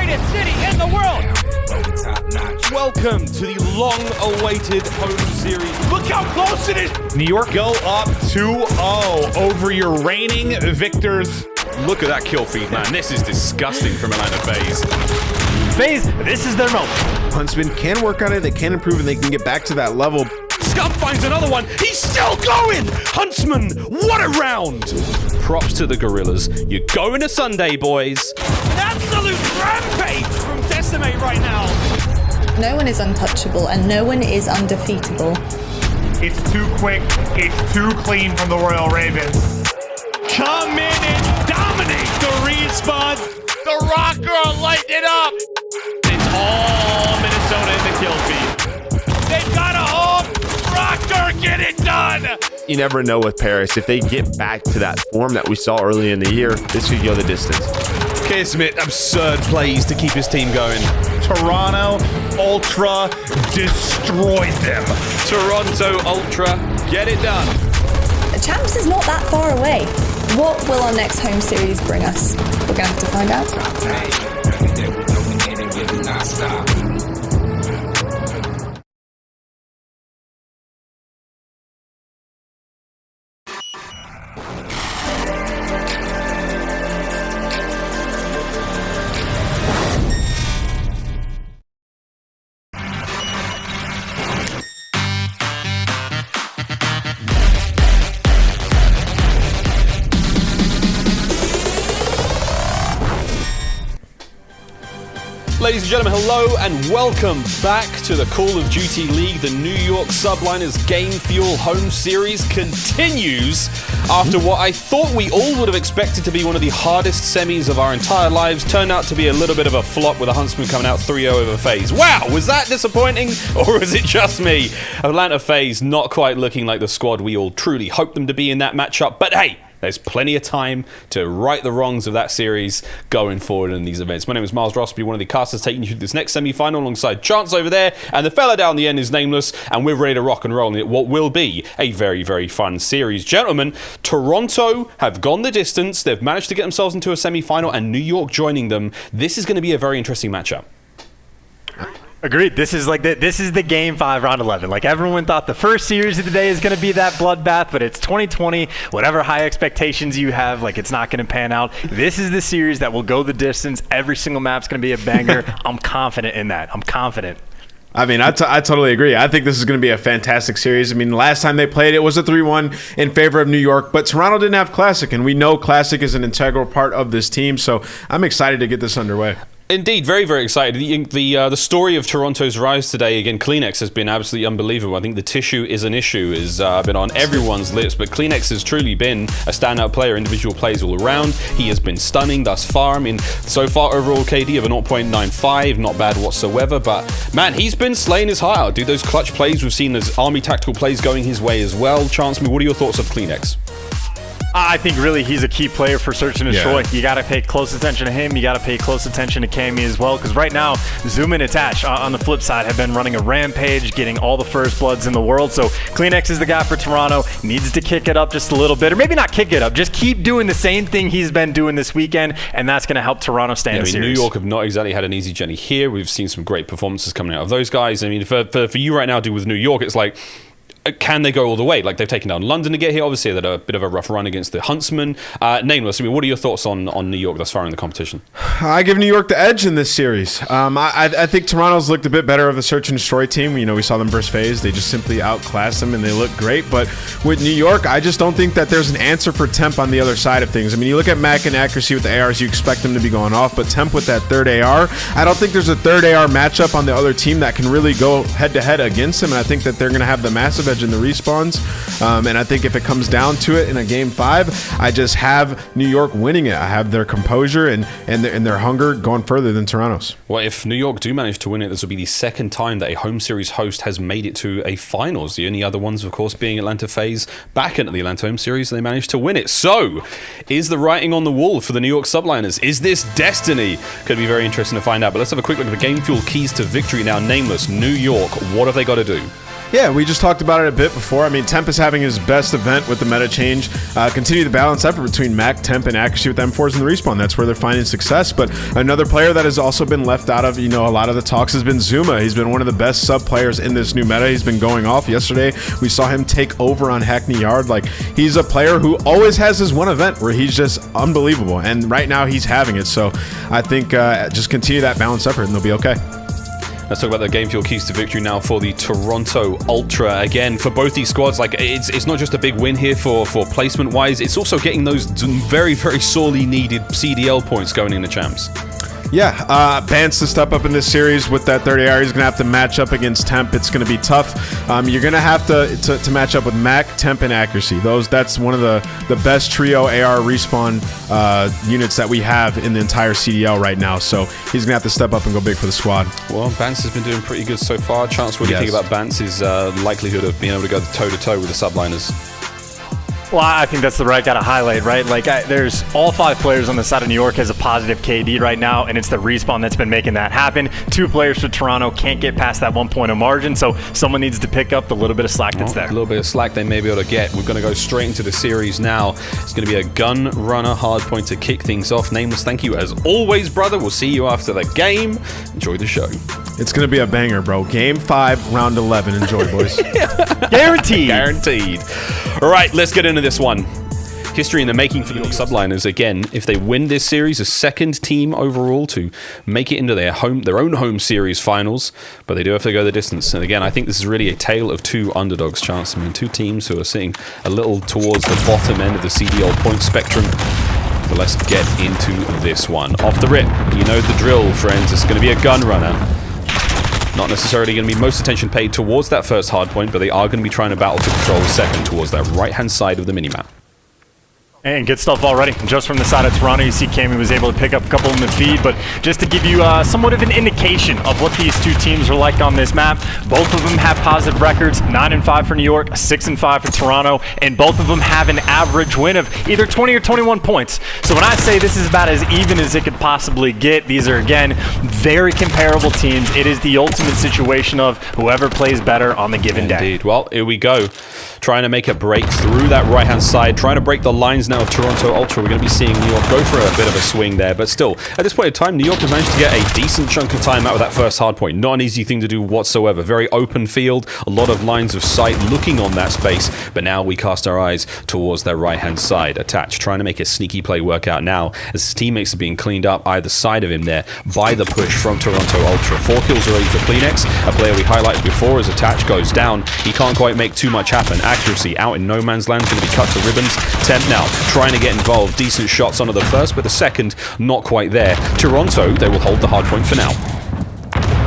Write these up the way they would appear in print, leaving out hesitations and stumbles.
greatest city in the world. Welcome to the long-awaited home series. Look how close it is. New York go up 2-0 over your reigning victors. Look at that kill feed, man. This is disgusting from Atlanta FaZe. FaZe, this is their moment. Huntsmen can work on it, they can improve, and they can get back to that level. Scum finds another one. He's still going. Huntsman, what a round. Props to the Guerrillas. You're going to Sunday, boys. An absolute rampage from Decimate right now. No one is untouchable and no one is undefeatable. It's too quick. It's too clean from the Royal Ravens. Come in and dominate the respawn. The Røkkr light it up. It's all Minnesota in the kill feed. They've got a home. Røkkr, get it done. You never know with Paris. If they get back to that form that we saw early in the year, this could go the distance. Kismet, absurd plays to keep his team going. Toronto Ultra destroyed them. Toronto Ultra, get it done. Champs is not that far away. What will our next home series bring us? We're gonna have to find out. Ladies and gentlemen, hello and welcome back to the Call of Duty League. The New York Subliners Game Fuel home series continues after what I thought we all would have expected to be one of the hardest semis of our entire lives. Turned out to be a little bit of a flop with the Huntsmen coming out 3-0 over FaZe. Wow, was that disappointing or was it just me? Atlanta FaZe not quite looking like the squad we all truly hoped them to be in that matchup, but hey, there's plenty of time to right the wrongs of that series going forward in these events. My name is Miles Ross, be one of the casters taking you through this next semi-final alongside Chance over there, and the fella down the end is Nameless, and we're ready to rock and roll in what will be a very, very fun series. Gentlemen, Toronto have gone the distance, they've managed to get themselves into a semi-final, and New York joining them. This is going to be a very interesting matchup. Agreed. This is the Game 5 Round 11. Like, everyone thought the first series of the day is going to be that bloodbath, but it's 2020. Whatever high expectations you have, like, it's not going to pan out. This is the series that will go the distance. Every single map's going to be a banger. I'm confident in that. I'm confident. I mean, I totally agree. I think this is going to be a fantastic series. I mean, last time they played, it was a 3-1 in favor of New York, but Toronto didn't have Classic, and we know Classic is an integral part of this team, so I'm excited to get this underway. Indeed, very, very excited. The story of Toronto's rise today, again, Kleenex has been absolutely unbelievable. I think the tissue is an issue, has been on everyone's lips, but Kleenex has truly been a standout player, individual plays all around. He has been stunning thus far. I mean, so far, overall KD of a 0.95, not bad whatsoever, but man, he's been slaying his heart out. Dude, those clutch plays, we've seen those army tactical plays going his way as well. Chance, what are your thoughts of Kleenex? I think really he's a key player for Search and Destroy. You got to pay close attention to him. You got to pay close attention to Cammy as well, because right now, Zoom and Attach on the flip side have been running a rampage, getting all the first bloods in the world. So Kleenex is the guy for Toronto. Needs to kick it up just a little bit, or maybe not kick it up, just keep doing the same thing he's been doing this weekend, and that's going to help Toronto stay in the series. New York have not exactly had an easy journey here. We've seen some great performances coming out of those guys. I mean, for you right now, dude, with New York, it's like, can they go all the way? Like, they've taken down London to get here. Obviously, they had a bit of a rough run against the Huntsmen. Nameless, I mean, what are your thoughts on New York thus far in the competition? I give New York the edge in this series. I think Toronto's looked a bit better of a Search and Destroy team. You know, we saw them versus FaZe. They just simply outclassed them, and they look great. But with New York, I just don't think that there's an answer for Temp on the other side of things. I mean, you look at Mac and accuracy with the ARs, you expect them to be going off. But Temp with that third AR, I don't think there's a third AR matchup on the other team that can really go head-to-head against him. And I think that they're going to have the massive edge in the respawns. And I think if it comes down to it in a Game 5, I just have New York winning it. I have their composure and their hunger going further than Toronto's. Well, if New York do manage to win it, this will be the second time that a home series host has made it to a finals. The only other ones, of course, being Atlanta FaZe back into the Atlanta home series, and they managed to win it. So, is the writing on the wall for the New York Subliners? Is this destiny? Could be very interesting to find out. But let's have a quick look at the Game Fuel keys to victory now. Nameless, New York, what have they got to do? Yeah, we just talked about it a bit before. I mean, Temp is having his best event with the meta change. Continue the balance effort between Mac, Temp, and accuracy with M4s in the respawn. That's where they're finding success. But another player that has also been left out of, a lot of the talks has been Zuma. He's been one of the best sub players in this new meta. He's been going off. Yesterday, we saw him take over on Hackney Yard. Like, he's a player who always has his one event where he's just unbelievable. And right now, he's having it. So I think just continue that balance effort and they'll be okay. Let's talk about the game fuel keys to victory now for the Toronto Ultra. Again, for both these squads, like it's not just a big win here for placement-wise, it's also getting those very, very sorely needed CDL points going in the champs. Yeah, Bance to step up in this series with that 30 hour. He's going to have to match up against Temp. It's going to be tough. You're going to have to match up with Mac, Temp, and Accuracy. That's one of the best trio AR respawn units that we have in the entire CDL right now. So he's going to have to step up and go big for the squad. Well, Bance has been doing pretty good so far. Chance, what do you think about Bance's likelihood of being able to go toe-to-toe with the Subliners? Well, I think that's the right guy to highlight, right? Like, there's all 5 players on the side of New York has a positive KD right now, and it's the respawn that's been making that happen. 2 players for Toronto can't get past that 1-point margin, so someone needs to pick up the little bit of slack that's there. A little bit of slack they may be able to get. We're going to go straight into the series now. It's going to be a gun runner hardpoint to kick things off. Nameless, thank you as always, brother. We'll see you after the game. Enjoy the show. It's going to be a banger, bro. Game 5, round 11. Enjoy, boys. Guaranteed. Guaranteed. All right, let's get into this one. History in the making for the York Subliners. Again, if they win this series, a second team overall to make it into their own home series finals, but they do have to go the distance. And again, I think this is really a tale of 2 underdogs, Chance. I mean, 2 teams who are sitting a little towards the bottom end of the CDL point spectrum. But let's get into this one. Off the rip, you know the drill, friends. It's going to be a gun runner. Not necessarily going to be most attention paid towards that first hard point, but they are going to be trying to battle to control the second towards that right-hand side of the minimap. And good stuff already. Just from the side of Toronto, you see Cammy was able to pick up a couple in the feed, but just to give you somewhat of an indication of what these 2 teams are like on this map, both of them have positive records, 9-5 for New York, 6-5 for Toronto, and both of them have an average win of either 20 or 21 points. So when I say this is about as even as it could possibly get, these are, again, very comparable teams. It is the ultimate situation of whoever plays better on the given day. Indeed. Well, here we go. Trying to make a break through that right-hand side, trying to break the lines now of Toronto Ultra. We're going to be seeing New York go for a bit of a swing there, but still, at this point in time, New York has managed to get a decent chunk of time out of that first hard point. Not an easy thing to do whatsoever. Very open field, a lot of lines of sight looking on that space, but now we cast our eyes towards their right-hand side. Attach, trying to make a sneaky play work out now as his teammates are being cleaned up either side of him there by the push from Toronto Ultra. 4 kills already for Kleenex, a player we highlighted before as Attach goes down. He can't quite make too much happen. Accuracy out in no man's land, going to be cut to ribbons. Temp now trying to get involved. Decent shots onto the first, but the second not quite there. Toronto, they will hold the hard point for now.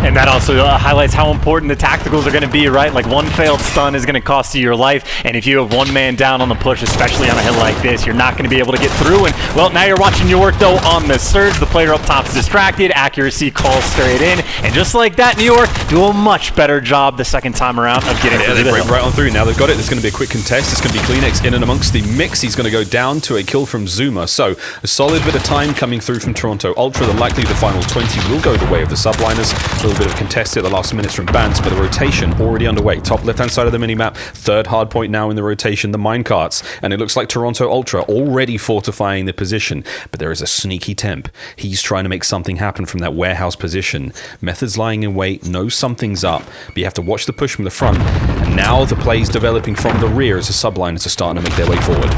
And that also highlights how important the tacticals are going to be, right? Like, 1 failed stun is going to cost you your life, and if you have 1 man down on the push, especially on a hill like this, you're not going to be able to get through. And, well, now you're watching New York, though, on the surge. The player up top's distracted. Accuracy calls straight in. And just like that, New York do a much better job the second time around of getting through the hill. They break right on through. Now they've got it. There's going to be a quick contest. It's going to be Kleenex in and amongst the mix. He's going to go down to a kill from Zuma. So, a solid bit of time coming through from Toronto Ultra. The likely the final 20 will go the way of the Subliners. A little bit of contest at the last minutes from Bance, but the rotation already underway. Top left-hand side of the minimap, 3rd hard point now in the rotation, the minecarts, and it looks like Toronto Ultra already fortifying the position, but there is a sneaky Temp. He's trying to make something happen from that warehouse position. Method's lying in wait, knows something's up, but you have to watch the push from the front, and now the plays developing from the rear as the Subliners are starting to make their way forward.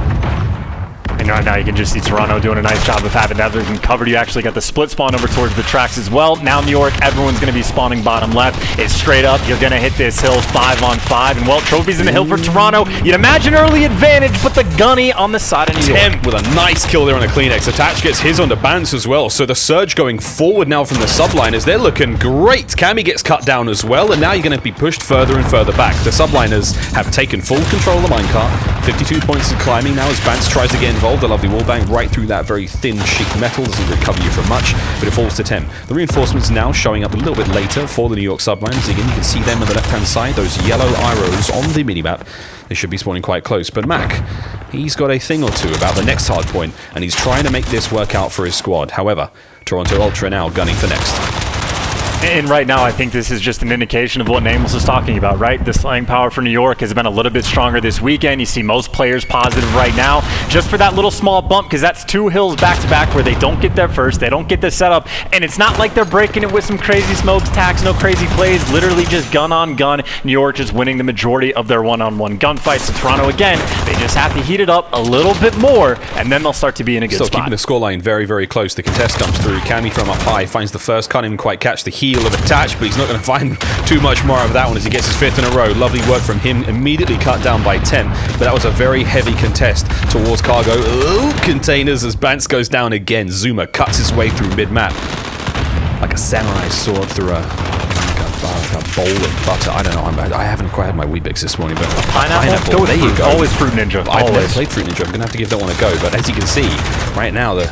And right now you can just see Toronto doing a nice job of having everything covered. You actually got the split spawn over towards the tracks as well. Now New York, everyone's going to be spawning bottom left. It's straight up. You're going to hit this hill 5-on-5. And, well, trophies in the hill for Toronto. You'd imagine early advantage, but the gunny on the side of New York. Temp with a nice kill there on a Kleenex. Attach gets his onto Bance as well. So the surge going forward now from the Subliners. They're looking great. Cammy gets cut down as well. And now you're going to be pushed further and further back. The Subliners have taken full control of the minecart. 52 points of climbing now as Bance tries to get involved. A lovely wallbang right through that very thin sheet metal. Doesn't recover you from much, but it falls to Temp. The reinforcements now showing up a little bit later for the New York Subliners. Again, you can see them on the left-hand side, those yellow arrows on the minimap. They should be spawning quite close, but Mac, he's got a thing or two about the next hard point, and he's trying to make this work out for his squad. However, Toronto Ultra now gunning for next. And right now, I think this is just an indication of what Nameless was talking about, right? The slaying power for New York has been a little bit stronger this weekend. You see most players positive right now, just for that little small bump, because that's 2 hills back-to-back where they don't get there first, they don't get the setup, and it's not like they're breaking it with some crazy smokes, attacks, no crazy plays, literally just gun on gun. New York just winning the majority of their one-on-one gunfights. So Toronto, again, they just have to heat it up a little bit more, and then they'll start to be in a good Still spot. keeping the scoreline very, very close. The contest comes through. Cammy from up high finds the first, can't even quite catch the heel of Attach, but he's not going to find too much more of that one as he gets his 5th in a row. Lovely work from him, immediately cut down by 10, but that was a very heavy contest towards Cargo. Ooh, containers as Bance goes down again. Zuma cuts his way through mid-map like a samurai sword through a bowl of butter. I don't know. I haven't quite had my Weetabix this morning, but Pineapple. There you go. Always Fruit Ninja. I've never played Fruit Ninja. I'm going to have to give that one a go. But as you can see, right now, the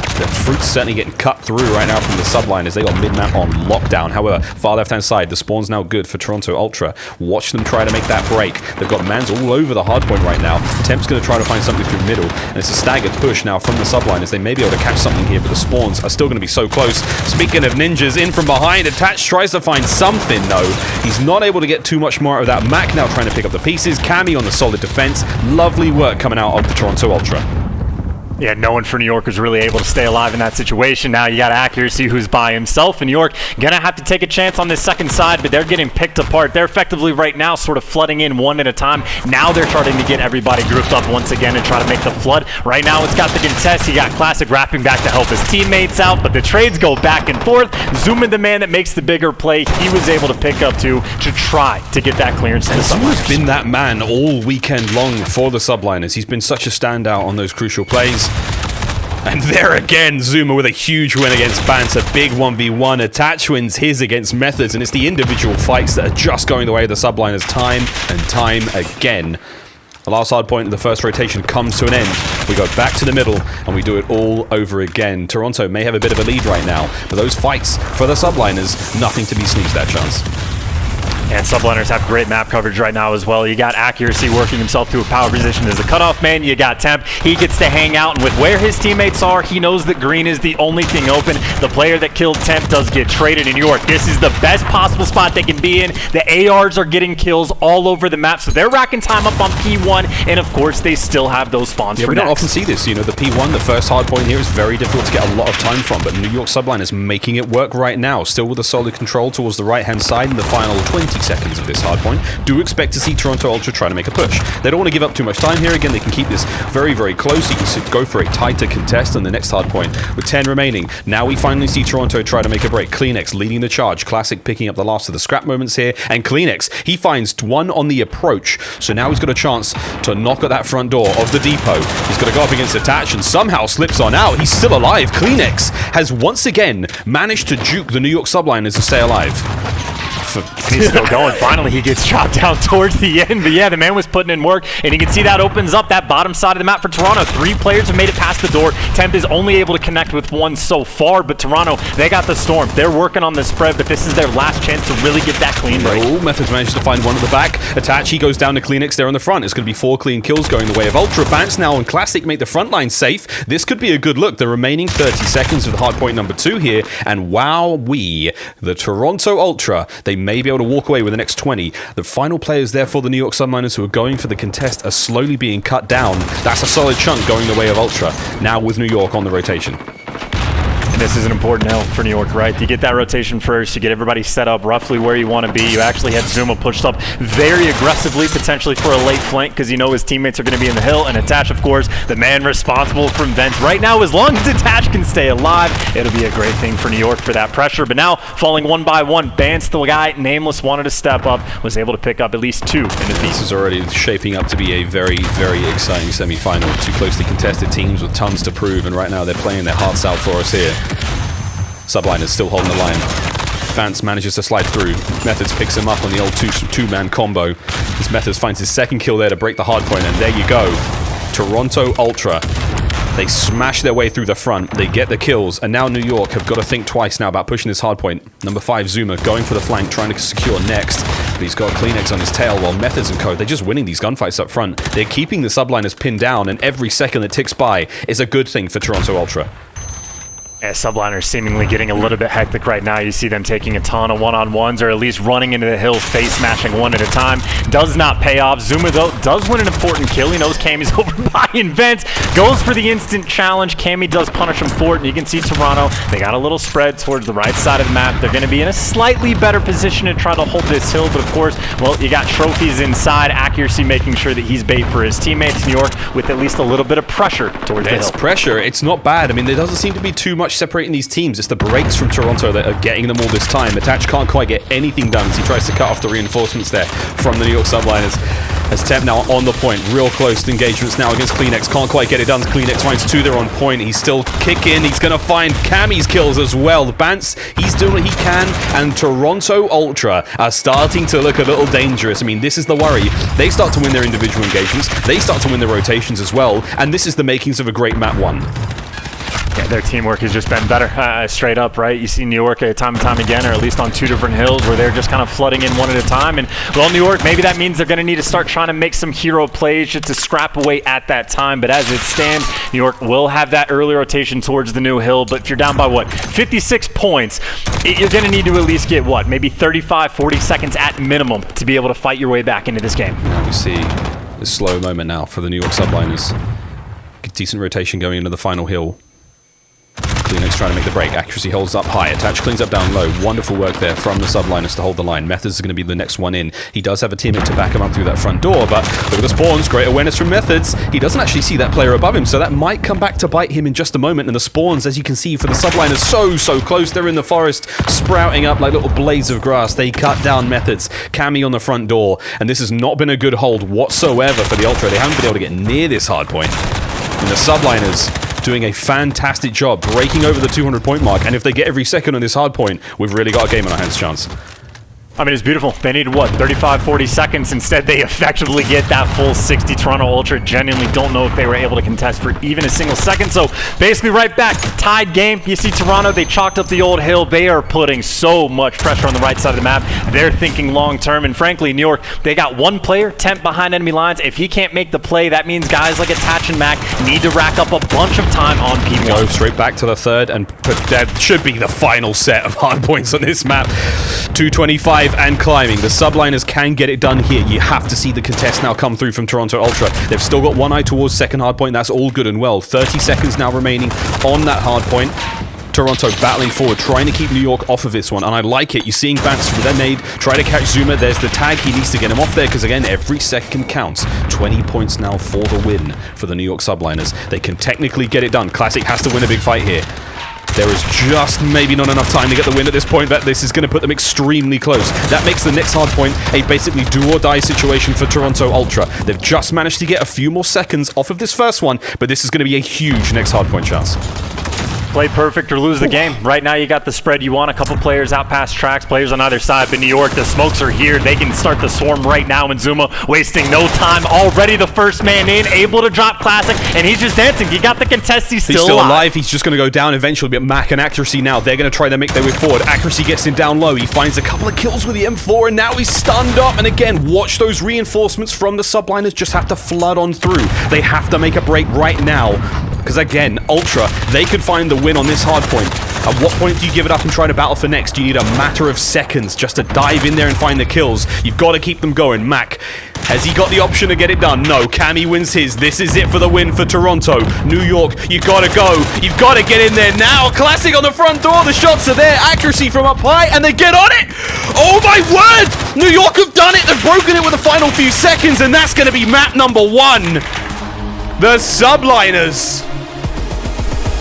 fruit's certainly getting cut through right now from the subliners. They got mid-map on lockdown. However, far left-hand side, the spawn's now good for Toronto Ultra. Watch them try to make that break. They've got mans all over the hardpoint right now. Temp's going to try to find something through middle, and it's a staggered push now from the subliners. They may be able to catch something here, but the spawns are still going to be so close. Speaking of ninjas, in from behind, Attach tries to find something, though. He's not able to get too much more of that. Mac now trying to pick up the pieces. Cammy on the solid defense. Lovely work coming out of the Toronto Ultra. Yeah, no one for New York was really able to stay alive in that situation. Now you got Accuracy, who's by himself, and New York gonna have to take a chance on this second side, but they're getting picked apart. They're effectively right now sort of flooding in one at a time. Now they're starting to get everybody grouped up once again and try to make the flood. Right now it's got the contest. You got Classic wrapping back to help his teammates out, but the trades go back and forth. Zuma, the man that makes the bigger play, he was able to pick up to try to get that clearance to the subliners. Zuma's been that man all weekend long for the subliners. He's been such a standout on those crucial plays. And there again, Zuma with a huge win against Bance, a big 1v1. Attach wins his against Methods, and it's the individual fights that are just going the way of the subliners time and time again. The last hard point of the first rotation comes to an end. We go back to the middle, and we do it all over again. Toronto may have a bit of a lead right now, but those fights for the subliners, nothing to be sneezed at, chance. And subliners have great map coverage right now as well. You got Accuracy working himself to a power position as a cutoff man. You got Temp. He gets to hang out, and with where his teammates are, he knows that green is the only thing open. The player that killed Temp does get traded in New York. This is the best possible spot they can be in. The ARs are getting kills all over the map, so they're racking time up on P1, and of course, they still have those spawns for we don't next. often see this. You know, the P1, the first hard point here, is very difficult to get a lot of time from, but New York Subliners making it work right now. Still with a solid control towards the right-hand side in the final 20 seconds of this hard point. Do expect to see Toronto Ultra try to make a push. They don't want to give up too much time here. Again, they can keep this very, very close. You can go for a tighter contest on the next hard point with 10 remaining. Now we finally see Toronto try to make a break. Kleenex leading the charge. Classic picking up the last of the scrap moments here. And Kleenex, he finds one on the approach. So now he's got a chance to knock at that front door of the depot. He's got to go up against Attach and somehow slips on out. He's still alive. Kleenex has once again managed to juke the New York Subliners to stay alive. He's still going. Finally, he gets chopped down towards the end. But yeah, the man was putting in work, and you can see that opens up that bottom side of the map for Toronto. 3 players have made it past the door. Temp is only able to connect with one so far, but Toronto, they got the storm. They're working on the spread, but this is their last chance to really get that clean break. Oh, Methods manages to find one at the back. Attach, he goes down to Kleenex there on the front. It's going to be 4 clean kills going the way of Ultra. Bance now and Classic make the front line safe. This could be a good look. The remaining 30 seconds of the hard point number 2 here, and the Toronto Ultra, they may be able to walk away with the next 20. The final players there for the New York Subliners who are going for the contest are slowly being cut down. That's a solid chunk going the way of Ultra. Now with New York on the rotation. And this is an important L for New York, right? You get that rotation first, you get everybody set up roughly where you want to be. You actually had Zuma pushed up very aggressively, potentially for a late flank, because you know his teammates are going to be in the hill. And Attach, of course, the man responsible from vents. Right now, as long as Attach can stay alive, it'll be a great thing for New York for that pressure. But now, falling one by one, Bance, the guy Nameless wanted to step up, was able to pick up at least 2 in defeat. This is already shaping up to be a very, very exciting semi-final. 2 closely contested teams with tons to prove, and right now they're playing their hearts out for us here. Subliners still holding the line. Vance manages to slide through. Methods picks him up on the old two-man combo. As Methods finds his second kill there to break the hard point, and there you go. Toronto Ultra. They smash their way through the front. They get the kills, and now New York have got to think twice now about pushing this hard point. Number 5, Zuma, going for the flank, trying to secure next. But he's got Kleenex on his tail, while Methods and co, they're just winning these gunfights up front. They're keeping the subliners pinned down, and every second that ticks by is a good thing for Toronto Ultra. Subliners seemingly getting a little bit hectic right now. You see them taking a ton of one-on-ones, or at least running into the hills, face smashing one at a time. Does not pay off. Zuma, though, does win an important kill. He knows Cammy's over by Invent. Goes for the instant challenge. Cammy does punish him for it, and you can see Toronto, they got a little spread towards the right side of the map. They're going to be in a slightly better position to try to hold this hill, but of course, well, you got trophies inside. Accuracy making sure that he's bait for his teammates. New York with at least a little bit of pressure towards the hill. It's pressure. It's not bad. I mean, there doesn't seem to be too much separating these teams. It's the breaks from Toronto that are getting them all this time. Attach can't quite get anything done as he tries to cut off the reinforcements there from the New York Subliners. As Temp now on the point, real close to engagements now against Kleenex. Can't quite get it done. Kleenex finds two there on point. He's still kicking. He's going to find Cammy's kills as well. The Bants, he's doing what he can, and Toronto Ultra are starting to look a little dangerous. I mean, this is the worry. They start to win their individual engagements. They start to win their rotations as well, and this is the makings of a great map 1. Yeah, their teamwork has just been better, straight up, right? You see New York time and time again, or at least on two different hills, where they're just kind of flooding in one at a time. And, well, New York, maybe that means they're going to need to start trying to make some hero plays just to scrap away at that time. But as it stands, New York will have that early rotation towards the new hill. But if you're down by, what, 56 points, you're going to need to at least get, what, maybe 35, 40 seconds at minimum to be able to fight your way back into this game. Now we see the slow moment now for the New York Subliners. Decent rotation going into the final hill. Kleenex trying to make the break. Accuracy holds up high. Attach cleans up down low. Wonderful work there from the Subliners to hold the line. Methods is going to be the next one in. He does have a teammate to back him up through that front door, but look at the spawns. Great awareness from Methods. He doesn't actually see that player above him, so that might come back to bite him in just a moment. And the spawns, as you can see, for the Subliners, so close. They're in the forest, sprouting up like little blades of grass. They cut down Methods. Cammy on the front door, and this has not been a good hold whatsoever for the Ultra. They haven't been able to get near this hard point. And the Subliners doing a fantastic job breaking over the 200-point mark, and if they get every second on this hard point, we've really got a game on our hands, Chance. I mean, it's beautiful. They needed, what, 35, 40 seconds. Instead, they effectively get that full 60. Toronto Ultra genuinely don't know if they were able to contest for even a single second. So, basically, right back, tied game. You see Toronto, they chalked up the old hill. They are putting so much pressure on the right side of the map. They're thinking long-term. And frankly, New York, they got one player, Temp, behind enemy lines. If he can't make the play, that means guys like Attach and Mac need to rack up a bunch of time on P1. Go straight back to the third, and that should be the final set of hard points on this map. 225 and climbing. The Subliners can get it done here. You have to see the contest now come through from Toronto Ultra. They've still got one eye towards second hard point. That's all good and well. 30 seconds now remaining on that hard point. Toronto battling forward, trying to keep New York off of this one, and I like it. You're seeing Bats with their nade, try to catch Zuma. There's the tag. He needs to get him off there, because again, every second counts. 20 points now for the win for the New York Subliners. They can technically get it done. Classic has to win a big fight here. There is just maybe not enough time to get the win at this point, but this is going to put them extremely close. That makes the next hard point a basically do-or-die situation for Toronto Ultra. They've just managed to get a few more seconds off of this first one, but this is going to be a huge next hard point chance. Play perfect or lose the game. Right now you got the spread you want. A couple players out past tracks, players on either side. But New York, the smokes are here. They can start the swarm right now. And Zuma wasting no time. Already the first man in, able to drop Classic. And he's just dancing. He got the contest. He's still alive. He's just going to go down eventually. But Mac and Accuracy now, they're going to try to make their way forward. Accuracy gets him down low. He finds a couple of kills with the M4. And now he's stunned up. And again, watch those reinforcements from the Subliners just have to flood on through. They have to make a break right now. Because again, Ultra, they could find the win on this hard point. At what point do you give it up and try to battle for next? You need a matter of seconds just to dive in there and find the kills. You've got to keep them going. Mac, has he got the option to get it done? No. Cammy wins his. This is it for the win for Toronto. New York, you got to go. You've got to get in there now. Classic on the front door. The shots are there. Accuracy from up high, and they get on it. Oh my word! New York have done it. They've broken it with the final few seconds, and that's going to be map number 1. The Subliners.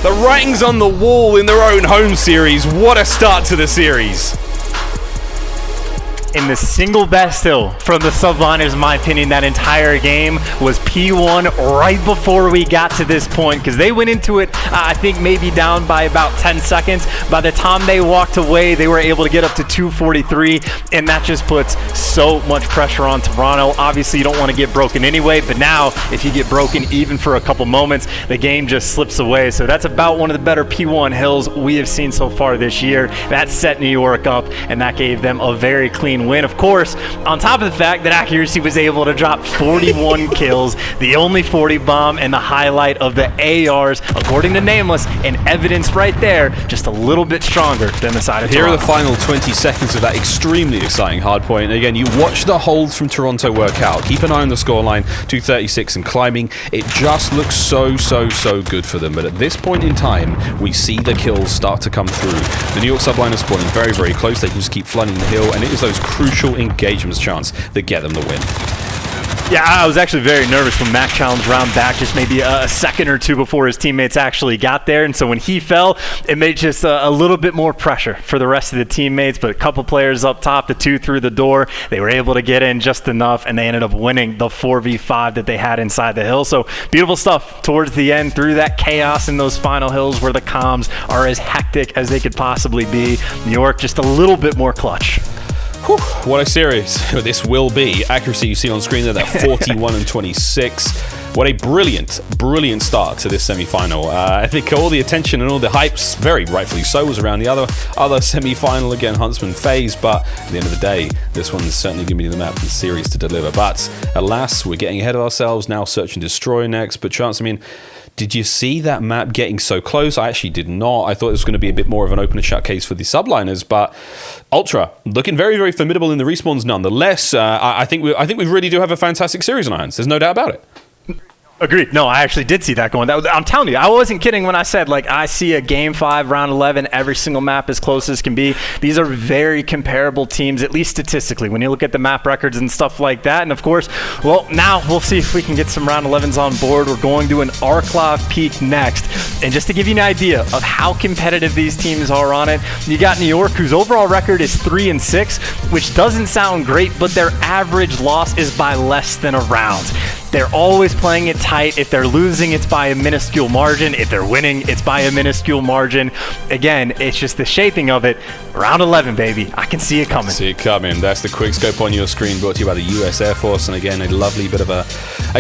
The writing's on the wall in their own home series. What a start to the series. In the single best hill from the Subliners, in my opinion, that entire game was P1 right before we got to this point, because they went into it, I think, maybe down by about 10 seconds. By the time they walked away, they were able to get up to 243, and that just puts so much pressure on Toronto. Obviously, you don't want to get broken anyway, but now, if you get broken even for a couple moments, the game just slips away. So that's about one of the better P1 hills we have seen so far this year. That set New York up, and that gave them a very clean 1 win. Of course, on top of the fact that Accuracy was able to drop 41 kills, the only 40 bomb, and the highlight of the ARs, according to Nameless, and evidence right there, just a little bit stronger than the side of Here Toronto. are the final 20 seconds of that extremely exciting hardpoint. Again, you watch the holds from Toronto work out. Keep an eye on the scoreline, 236 and climbing. It just looks so good for them. But at this point in time, we see the kills start to come through. The New York Subliners spawning very close. They can just keep flooding the hill, and it is those crucial engagements chance that get them the win. Yeah, I was actually very nervous when Mac challenged round back just maybe a second or two before his teammates actually got there. And so when he fell, it made just a little bit more pressure for the rest of the teammates. But a couple players up top, the 2 through the door, they were able to get in just enough, and they ended up winning the 4v5 that they had inside the hill. So beautiful stuff towards the end through that chaos in those final hills where the comms are as hectic as they could possibly be. New York just a little bit more clutch. Whew, what a series this will be. Accuracy you see on screen there, that 41 and 26. What a brilliant start to this semi-final. I think all the attention and all the hypes, very rightfully so, was around the other semi-final, again, Huntsmen FaZe, but at the end of the day, this one's certainly going to be the map of the series to deliver. But alas, we're getting ahead of ourselves now. Search and Destroy next. But Chance, I mean, did you see that map getting so close? I actually did not. I thought it was going to be a bit more of an open and shut case for the Subliners, but Ultra looking very formidable in the respawns nonetheless. I think we really do have a fantastic series on our hands. There's no doubt about it. Agreed. No, I actually did see that going. I'm telling you, I wasn't kidding when I said, like, I see a Game 5, Round 11, every single map as close as can be. These are very comparable teams, at least statistically, when you look at the map records and stuff like that. And, of course, well, now we'll see if we can get some Round 11s on board. We're going to an Arklov peak next. And just to give you an idea of how competitive these teams are on it, you got New York, whose overall record is 3-6, which doesn't sound great, but their average loss is by less than a round. They're always playing it tight. If they're losing, it's by a minuscule margin. If they're winning, it's by a minuscule margin. Again, it's just the shaping of it. Round 11, baby. I can see it coming. See it coming. That's the quick scope on your screen, brought to you by the US Air Force. And again, a lovely bit of a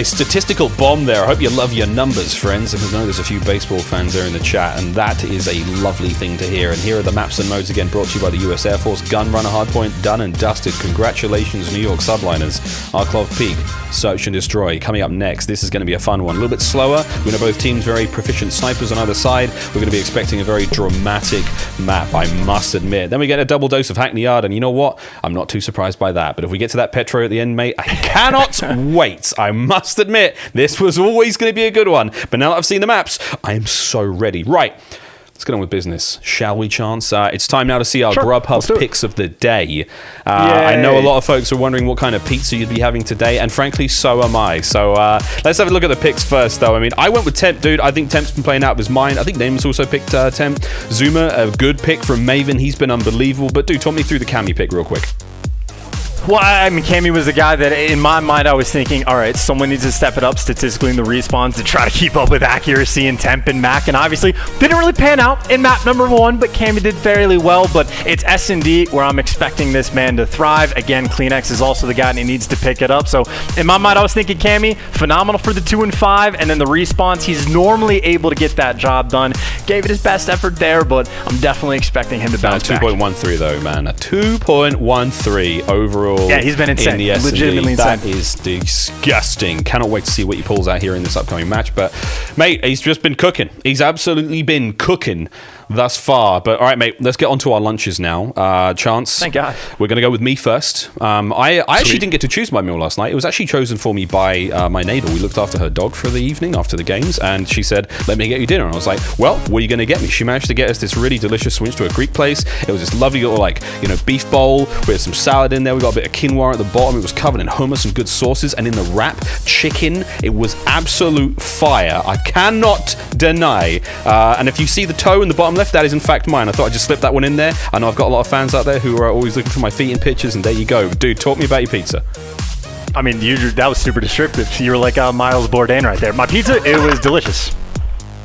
statistical bomb there. I hope you love your numbers, friends. Because I know there's a few baseball fans there in the chat, and that is a lovely thing to hear. And here are the maps and modes again, brought to you by the US Air Force. Gun Runner Hardpoint, done and dusted. Congratulations, New York Subliners. Arklov Peak, Search and Destroy. Coming up next, this is going to be a fun one. A little bit slower. We know both teams very proficient snipers on either side. We're going to be expecting a very dramatic map, I must admit. Then we get a double dose of Hackney Yard, and you know what? I'm not too surprised by that. But if we get to that Petro at the end, mate, I cannot wait. I must admit, this was always going to be a good one. But now that I've seen the maps, I am so ready. Right. Let's get on with business, shall we, Chance? It's time now to see our Grubhub picks of the day. I know a lot of folks are wondering what kind of pizza you'd be having today, and frankly, so am I. So let's have a look at the picks first, though. I mean, I went with Temp, dude. I think Temp's been playing out of his mind. I think Nameless also picked Temp. Zuma, a good pick from Maven. He's been unbelievable. But, dude, talk me through the Cammy pick real quick. Well, I mean, Cammy was the guy that, in my mind, I was thinking, all right, someone needs to step it up statistically in the respawns to try to keep up with Accuracy and Temp and Mac, and obviously didn't really pan out in map number 1, but Cammy did fairly well. But it's S&D where I'm expecting this man to thrive. Again, Kleenex is also the guy and he needs to pick it up. So in my mind, I was thinking Cammy, phenomenal for the 2 and 5, and then the respawns, he's normally able to get that job done. Gave it his best effort there, but I'm definitely expecting him to bounce back. 2.13 though, man. A 2.13 overall. Yeah, he's been insane. In the S&D. Legitimately insane. That is disgusting. Cannot wait to see what he pulls out here in this upcoming match. But, mate, he's just been cooking. He's absolutely been cooking thus far. But, all right, mate, let's get on to our lunches now. Chance. Thank God. We're going to go with me first. I actually didn't get to choose my meal last night. It was actually chosen for me by my neighbor. We looked after her dog for the evening after the games, and she said, let me get you dinner. And I was like, well, what are you going to get me? She managed to get us this really delicious switch to a Greek place. It was this lovely little, beef bowl with some salad in there. We got a bit of quinoa at the bottom. It was covered in hummus and good sauces, and in the wrap, chicken. It was absolute fire. I cannot deny. And if you see the toe in the bottom left, that is in fact mine. I thought I'd just slip that one in there. I know I've got a lot of fans out there who are always looking for my feet in pictures, and there you go. Dude, talk me about your pizza. I mean, that was super descriptive. You were like Miles Bourdain right there. My pizza, it was delicious.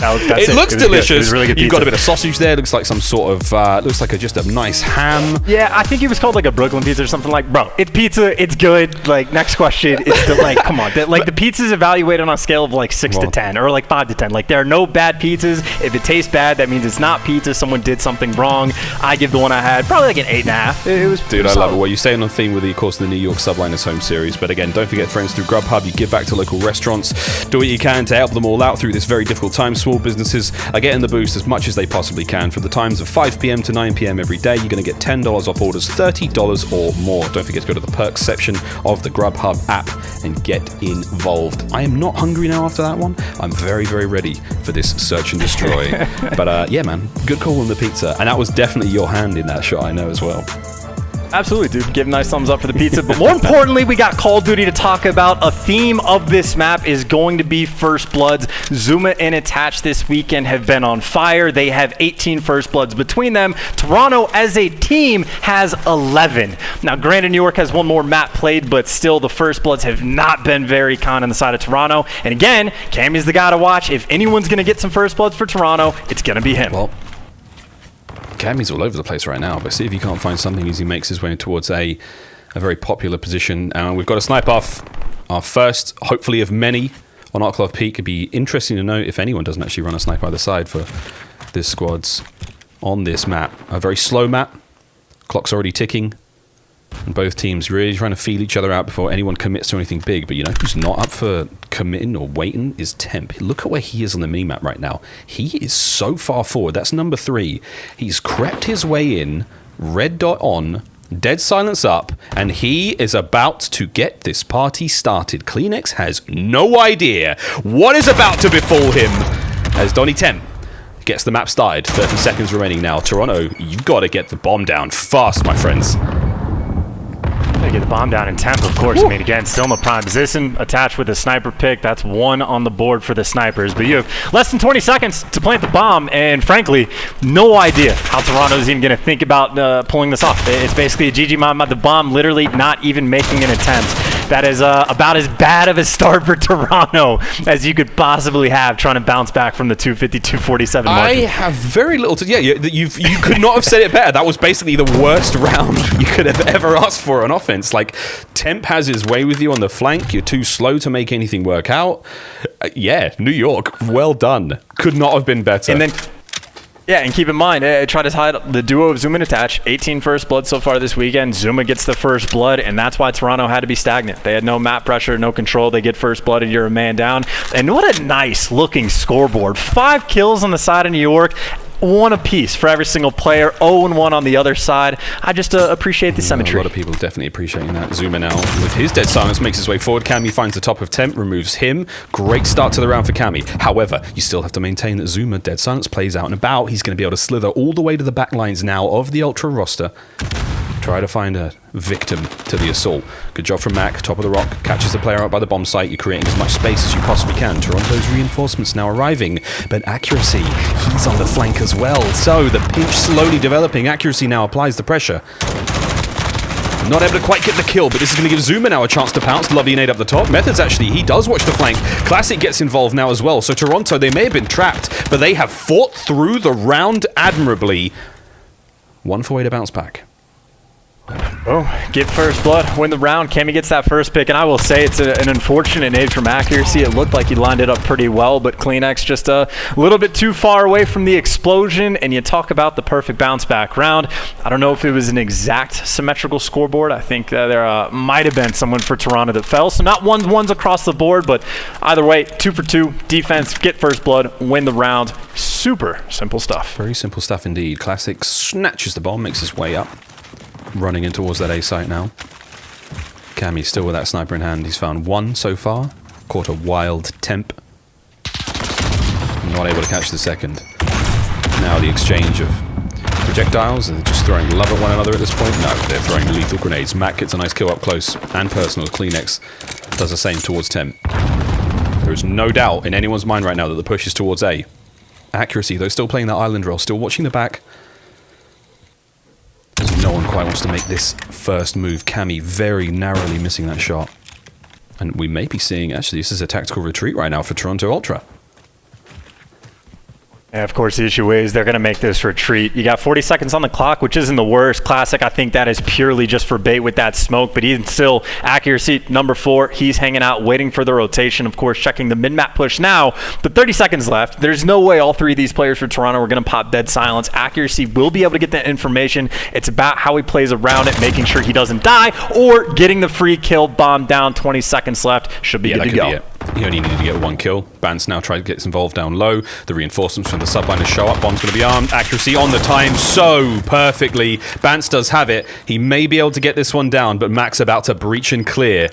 It looks delicious. It was really good You've pizza. got a bit of sausage there. Looks like some sort of, looks like just a nice ham. Yeah, I think it was called like a Brooklyn pizza or something. Like, bro, it's pizza. It's good. Like, next question. It's like, come on. Like, the pizza's evaluated on a scale of like 6 to 10 or like 5 to 10. Like, there are no bad pizzas. If it tastes bad, that means it's not pizza. Someone did something wrong. I give the one I had probably like an 8.5. It was Dude, I love it. Well, you're staying on theme with the, of course, the New York Subliners home series. But again, don't forget, friends, through Grubhub, you give back to local restaurants. Do what you can to help them all out through this very difficult time. Small businesses are getting the boost as much as they possibly can. From the times of 5 p.m. to 9 p.m. every day, you're going to get $10 off orders, $30 or more. Don't forget to go to the perks section of the Grubhub app and get involved. I am not hungry now after that one. I'm very, very ready for this search and destroy. But yeah, man, good call on the pizza. And that was definitely your hand in that shot, I know as well. Absolutely, dude. Give a nice thumbs up for the pizza. But more importantly, we got Call of Duty to talk about. A theme of this map is going to be First Bloods. Zuma and Attach this weekend have been on fire. They have 18 First Bloods between them. Toronto, as a team, has 11. Now, granted, New York has one more map played, but still, the First Bloods have not been very kind on the side of Toronto. And again, Cammy's the guy to watch. If anyone's going to get some First Bloods for Toronto, it's going to be him. Well, Cammy's all over the place right now, but see if he can't find something as he makes his way towards a very popular position. And we've got a snipe off, our first, hopefully of many, on Arklov Peak. It'd be interesting to know if anyone doesn't actually run a snipe either side for this squad's on this map. A very slow map, clock's already ticking, and both teams really trying to feel each other out before anyone commits to anything big. But you know who's not up for committing or waiting is Temp. Look at where he is on the minimap right now. He is so far forward. That's number 3. He's crept his way in, red dot on, dead silence up, and he is about to get this party started. Kleenex has no idea what is about to befall him as Donnie Temp gets the map started. 30 seconds remaining now. Toronto, you've got to get the bomb down fast, my friends. They get the bomb down in Temp, of course. I mean, again, still in the prime position, attached with a sniper pick. That's 1 on the board for the snipers. But you have less than 20 seconds to plant the bomb, and frankly, no idea how Toronto's even going to think about pulling this off. It's basically a GG bomb. The bomb literally not even making an attempt. That is about as bad of a start for Toronto as you could possibly have trying to bounce back from the 250-247 margin. I have very little to... Yeah, you could not have said it better. That was basically the worst round you could have ever asked for on offense. Like, Temp has his way with you on the flank. You're too slow to make anything work out. Yeah, New York, well done. Could not have been better. And then... Yeah, and keep in mind, try to hide the duo of Zuma and Attach. 18 First Blood so far this weekend. Zuma gets the First Blood, and that's why Toronto had to be stagnant. They had no map pressure, no control. They get First Blood, and you're a man down. And what a nice-looking scoreboard. 5 kills on the side of New York. 1 apiece for every single player, 0-1 on the other side. I just appreciate the symmetry. A lot of people definitely appreciating that. Zuma now with his dead silence makes his way forward. Cammy finds the top of Temp, removes him. Great start to the round for Cammy. However, you still have to maintain that Zuma, dead silence, plays out and about. He's going to be able to slither all the way to the back lines now of the Ultra roster. Try to find a victim to the assault. Good job from Mac, top of the rock, catches the player out by the bomb site. You're creating as much space as you possibly can. Toronto's reinforcements now arriving, but Accuracy, he's on the flank as well. So the pinch slowly developing. Accuracy now applies the pressure. Not able to quite get the kill, but this is going to give Zuma now a chance to pounce. Lovely nade up the top. Methods, actually, he does watch the flank. Classic gets involved now as well. So Toronto, they may have been trapped, but they have fought through the round admirably. 1 for way to bounce back. Oh, get First Blood, win the round. Cammy gets that first pick, and I will say it's an unfortunate nade from Accuracy. It looked like he lined it up pretty well, but Kleenex just a little bit too far away from the explosion, and you talk about the perfect bounce back round. I don't know if it was an exact symmetrical scoreboard. I think there might have been someone for Toronto that fell, so not ones across the board, but either way, 2 for 2, defense, get First Blood, win the round. Super simple stuff. Very simple stuff indeed. Classic snatches the bomb, makes his way up. Running in towards that A site now. Cammy's still with that sniper in hand. He's found 1 so far. Caught a wild Temp. Not able to catch the second. Now the exchange of projectiles. Are they just throwing love at one another at this point? No, they're throwing lethal grenades. Matt gets a nice kill up close and personal. Kleenex does the same towards Temp. There is no doubt in anyone's mind right now that the push is towards A. Accuracy, though, still playing that island role. Still watching the back. No one quite wants to make this first move. Cammy very narrowly missing that shot. And we may be seeing, actually, this is a tactical retreat right now for Toronto Ultra. And of course, the issue is they're going to make this retreat. You got 40 seconds on the clock, which isn't the worst. Classic, I think that is purely just for bait with that smoke, but even still, accuracy number 4. He's hanging out, waiting for the rotation. Of course, checking the mid-map push now, but 30 seconds left. There's no way all 3 of these players for Toronto are going to pop dead silence. Accuracy will be able to get that information. It's about how he plays around it, making sure he doesn't die, or getting the free kill. Bomb down, 20 seconds left. Should be good to go. He only needed to get 1 kill. Bance now tries to get involved down low. The reinforcements from the subliners show up. Bomb's going to be armed. Accuracy on the time so perfectly. Bance does have it. He may be able to get this one down, but Mac's about to breach and clear.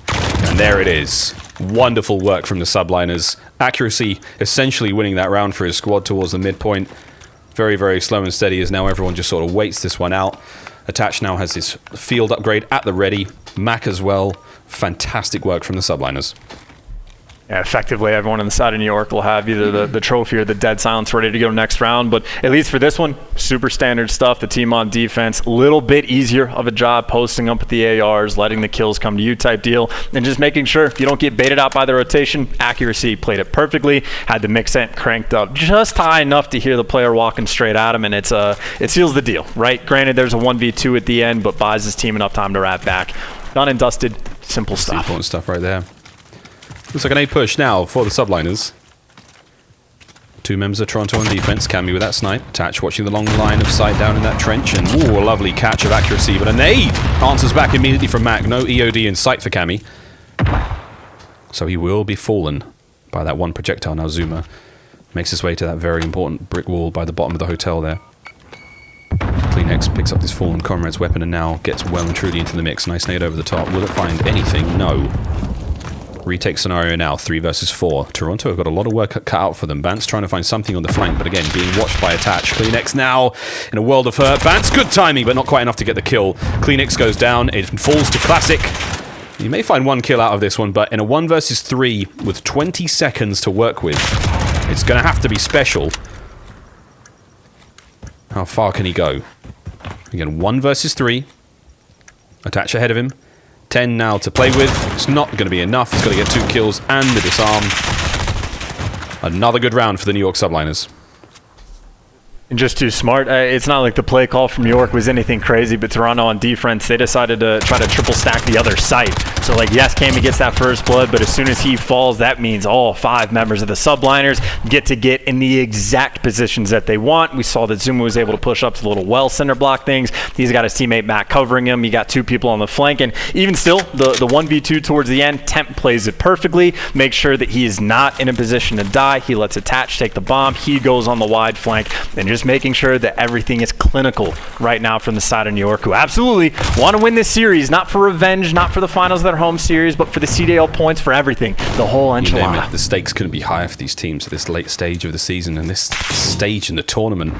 And there it is. Wonderful work from the subliners. Accuracy essentially winning that round for his squad towards the midpoint. Very, very slow and steady as now everyone just sort of waits this one out. Attach now has his field upgrade at the ready. Mac as well. Fantastic work from the subliners. Yeah, effectively, everyone on the side of New York will have either the trophy or the dead silence ready to go next round. But at least for this one, super standard stuff. The team on defense, a little bit easier of a job posting up with the ARs, letting the kills come to you type deal, and just making sure you don't get baited out by the rotation. Accuracy played it perfectly, had the mix amp cranked up just high enough to hear the player walking straight at him, and it seals the deal, right? Granted, there's a 1v2 at the end, but buys his team enough time to wrap back. Done and dusted, simple stuff. Important stuff right there. Looks like an A push now for the subliners. 2 members of Toronto on defense. Cammy with that snipe. Attach watching the long line of sight down in that trench. And ooh, a lovely catch of accuracy. But a nade answers back immediately from Mac. No EOD in sight for Cammy. So he will be fallen by that 1 projectile. Now Zuma makes his way to that very important brick wall by the bottom of the hotel there. CleanX picks up this fallen comrade's weapon and now gets well and truly into the mix. Nice nade over the top. Will it find anything? No. Retake scenario now, 3 versus 4. Toronto have got a lot of work cut out for them. Bance trying to find something on the flank, but again, being watched by Attach. CleanX now in a world of hurt. Bance, good timing, but not quite enough to get the kill. CleanX goes down. It falls to Classic. You may find 1 kill out of this one, but in a 1 versus 3 with 20 seconds to work with, it's going to have to be special. How far can he go? Again, 1 versus 3. Attach ahead of him. 10 now to play with. It's not going to be enough. He's got to get 2 kills and the disarm. Another good round for the New York Subliners. And just too smart. It's not like the play call from New York was anything crazy, but Toronto on defense, they decided to try to triple stack the other site. So, like, yes, Cammy gets that first blood, but as soon as he falls, that means all 5 members of the subliners get in the exact positions that they want. We saw that Zuma was able to push up to the little well center block things. He's got his teammate Matt covering him. You got 2 people on the flank, and even still, the 1v2 towards the end, Temp plays it perfectly, makes sure that he is not in a position to die. He lets Attach take the bomb. He goes on the wide flank, and just making sure that everything is clinical right now from the side of New York, who absolutely want to win this series, not for revenge, not for the finals of their home series, but for the CDL points, for everything, the whole enchilada. The stakes couldn't be higher for these teams at this late stage of the season and this stage in the tournament.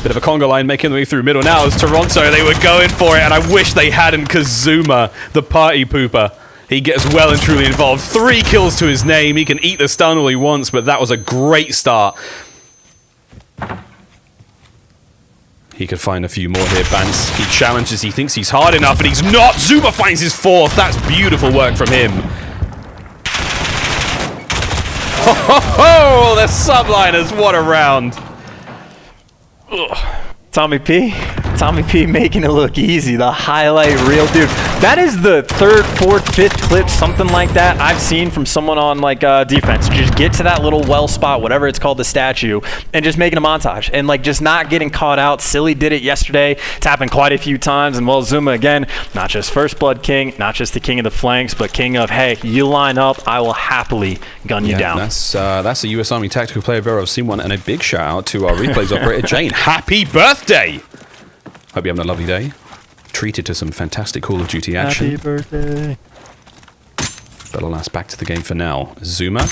Bit of a conga line making their way through middle now as Toronto, they were going for it, and I wish they hadn't, because Zuma, the party pooper, he gets well and truly involved. 3 kills to his name. He can eat the stun all he wants, but that was a great start. He could find a few more here. Bance, he challenges, he thinks he's hard enough, and he's not. Zuma finds his 4th. That's beautiful work from him. Oh, the subliners, what a round. Ugh. Tommy P making it look easy. The highlight reel, dude. That is the 3rd, 4th, 5th clip, something like that I've seen from someone on like defense. Just get to that little well spot, whatever it's called, the statue, and just making a montage and like just not getting caught out. Silly did it yesterday. It's happened quite a few times. And well, Zuma again, not just first blood king, not just the king of the flanks, but king of, hey, you line up, I will happily gun you down. That's a U.S. Army Tactical Player of I've seen one, and a big shout out to our replays operator Jane. Happy birthday! Hope you're having a lovely day. Treated to some fantastic Call of Duty action. Happy birthday. But alas, back to the game for now. Zuma,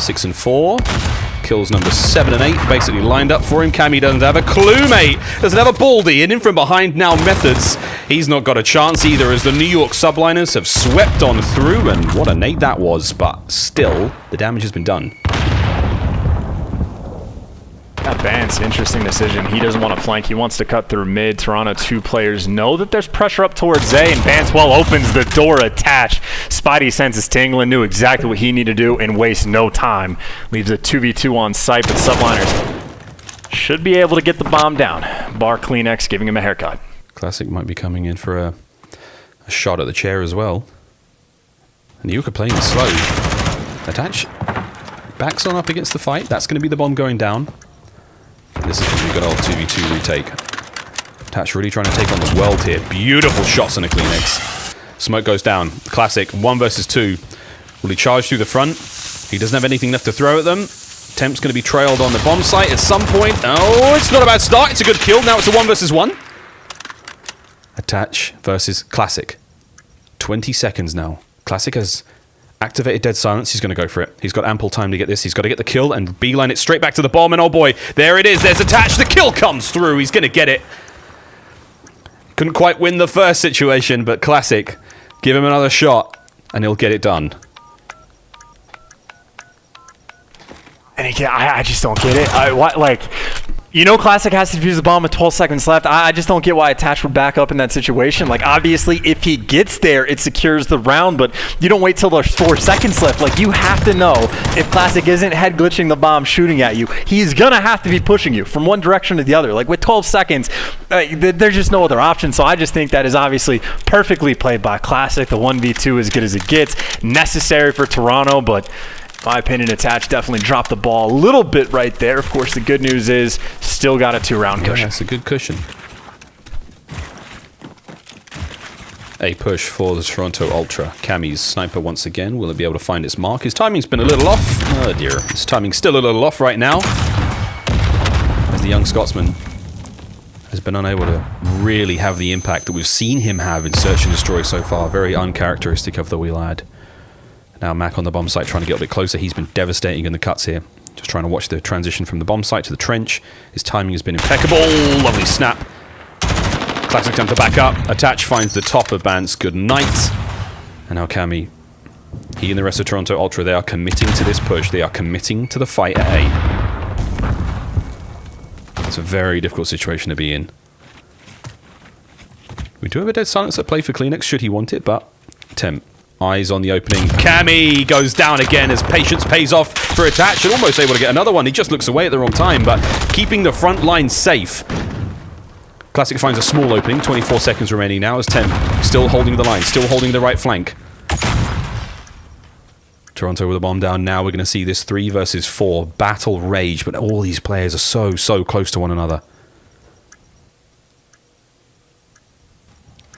6 and 4. Kills number 7 and 8, basically lined up for him. Cammy doesn't have a clue, mate. Doesn't have a baldy, and in from behind now Methods. He's not got a chance either, as the New York Subliners have swept on through, and what a nade that was, but still, the damage has been done. Yeah, Vance, interesting decision. He doesn't want to flank. He wants to cut through mid. Toronto 2 players know that there's pressure up towards Zay, and Vance well opens the door attached. Spidey senses tingling, knew exactly what he needed to do, and wastes no time. Leaves a 2v2 on site, but Subliners should be able to get the bomb down. Bar Kleenex giving him a haircut. Classic might be coming in for a shot at the chair as well. And York are playing slow. Attach. Backs on up against the fight. That's going to be the bomb going down. This is going to be a good old 2v2 retake. Attach really trying to take on the world here. Beautiful shots on a Kleenex. Smoke goes down. Classic. 1 versus 2. Will he charge through the front? He doesn't have anything left to throw at them. Temp's going to be trailed on the bomb site at some point. Oh, it's not a bad start. It's a good kill. Now it's a 1 versus 1. Attach versus Classic. 20 seconds now. Classic has activated dead silence. He's going to go for it. He's got ample time to get this. He's got to get the kill and beeline it straight back to the bomb. And oh boy, there it is. There's Attach. The kill comes through. He's going to get it. Couldn't quite win the first situation, but Classic, give him another shot and he'll get it done. And again, I just don't get it. You know Classic has to defuse the bomb with 12 seconds left. I just don't get why Attach would back up in that situation. Like, obviously, if he gets there, it secures the round, but you don't wait till there's 4 seconds left. Like, you have to know if Classic isn't head glitching the bomb shooting at you, he's going to have to be pushing you from one direction to the other. Like, with 12 seconds, there's just no other option. So I just think that is obviously perfectly played by Classic. The 1v2 as good as it gets. Necessary for Toronto, but in my opinion, Attach definitely dropped the ball a little bit right there. Of course, the good news is still got a 2-round cushion. That's a good cushion. A push for the Toronto Ultra. Cammy's sniper once again. Will it be able to find its mark? His timing's been a little off. Oh dear. His timing's still a little off right now, as the young Scotsman has been unable to really have the impact that we've seen him have in Search and Destroy so far. Very uncharacteristic of the wee lad. Now Mac on the bomb site trying to get a bit closer. He's been devastating in the cuts here. Just trying to watch the transition from the bomb site to the trench. His timing has been impeccable. Lovely snap. Classic attempt to back up. Attach finds the top of Bance. Good night. And now Cammy. He and the rest of Toronto Ultra, they are committing to this push. They are committing to the fight at A. It's a very difficult situation to be in. We do have a dead silence at play for Kleenex should he want it, but Temp. Eyes on the opening. Cammy goes down again as patience pays off for Attach and almost able to get another one. He just looks away at the wrong time, but keeping the front line safe. Classic finds a small opening. 24 seconds remaining now as Temp still holding the line, still holding the right flank. Toronto with a bomb down. Now we're going to see this 3 versus 4 battle rage, but all these players are so close to one another.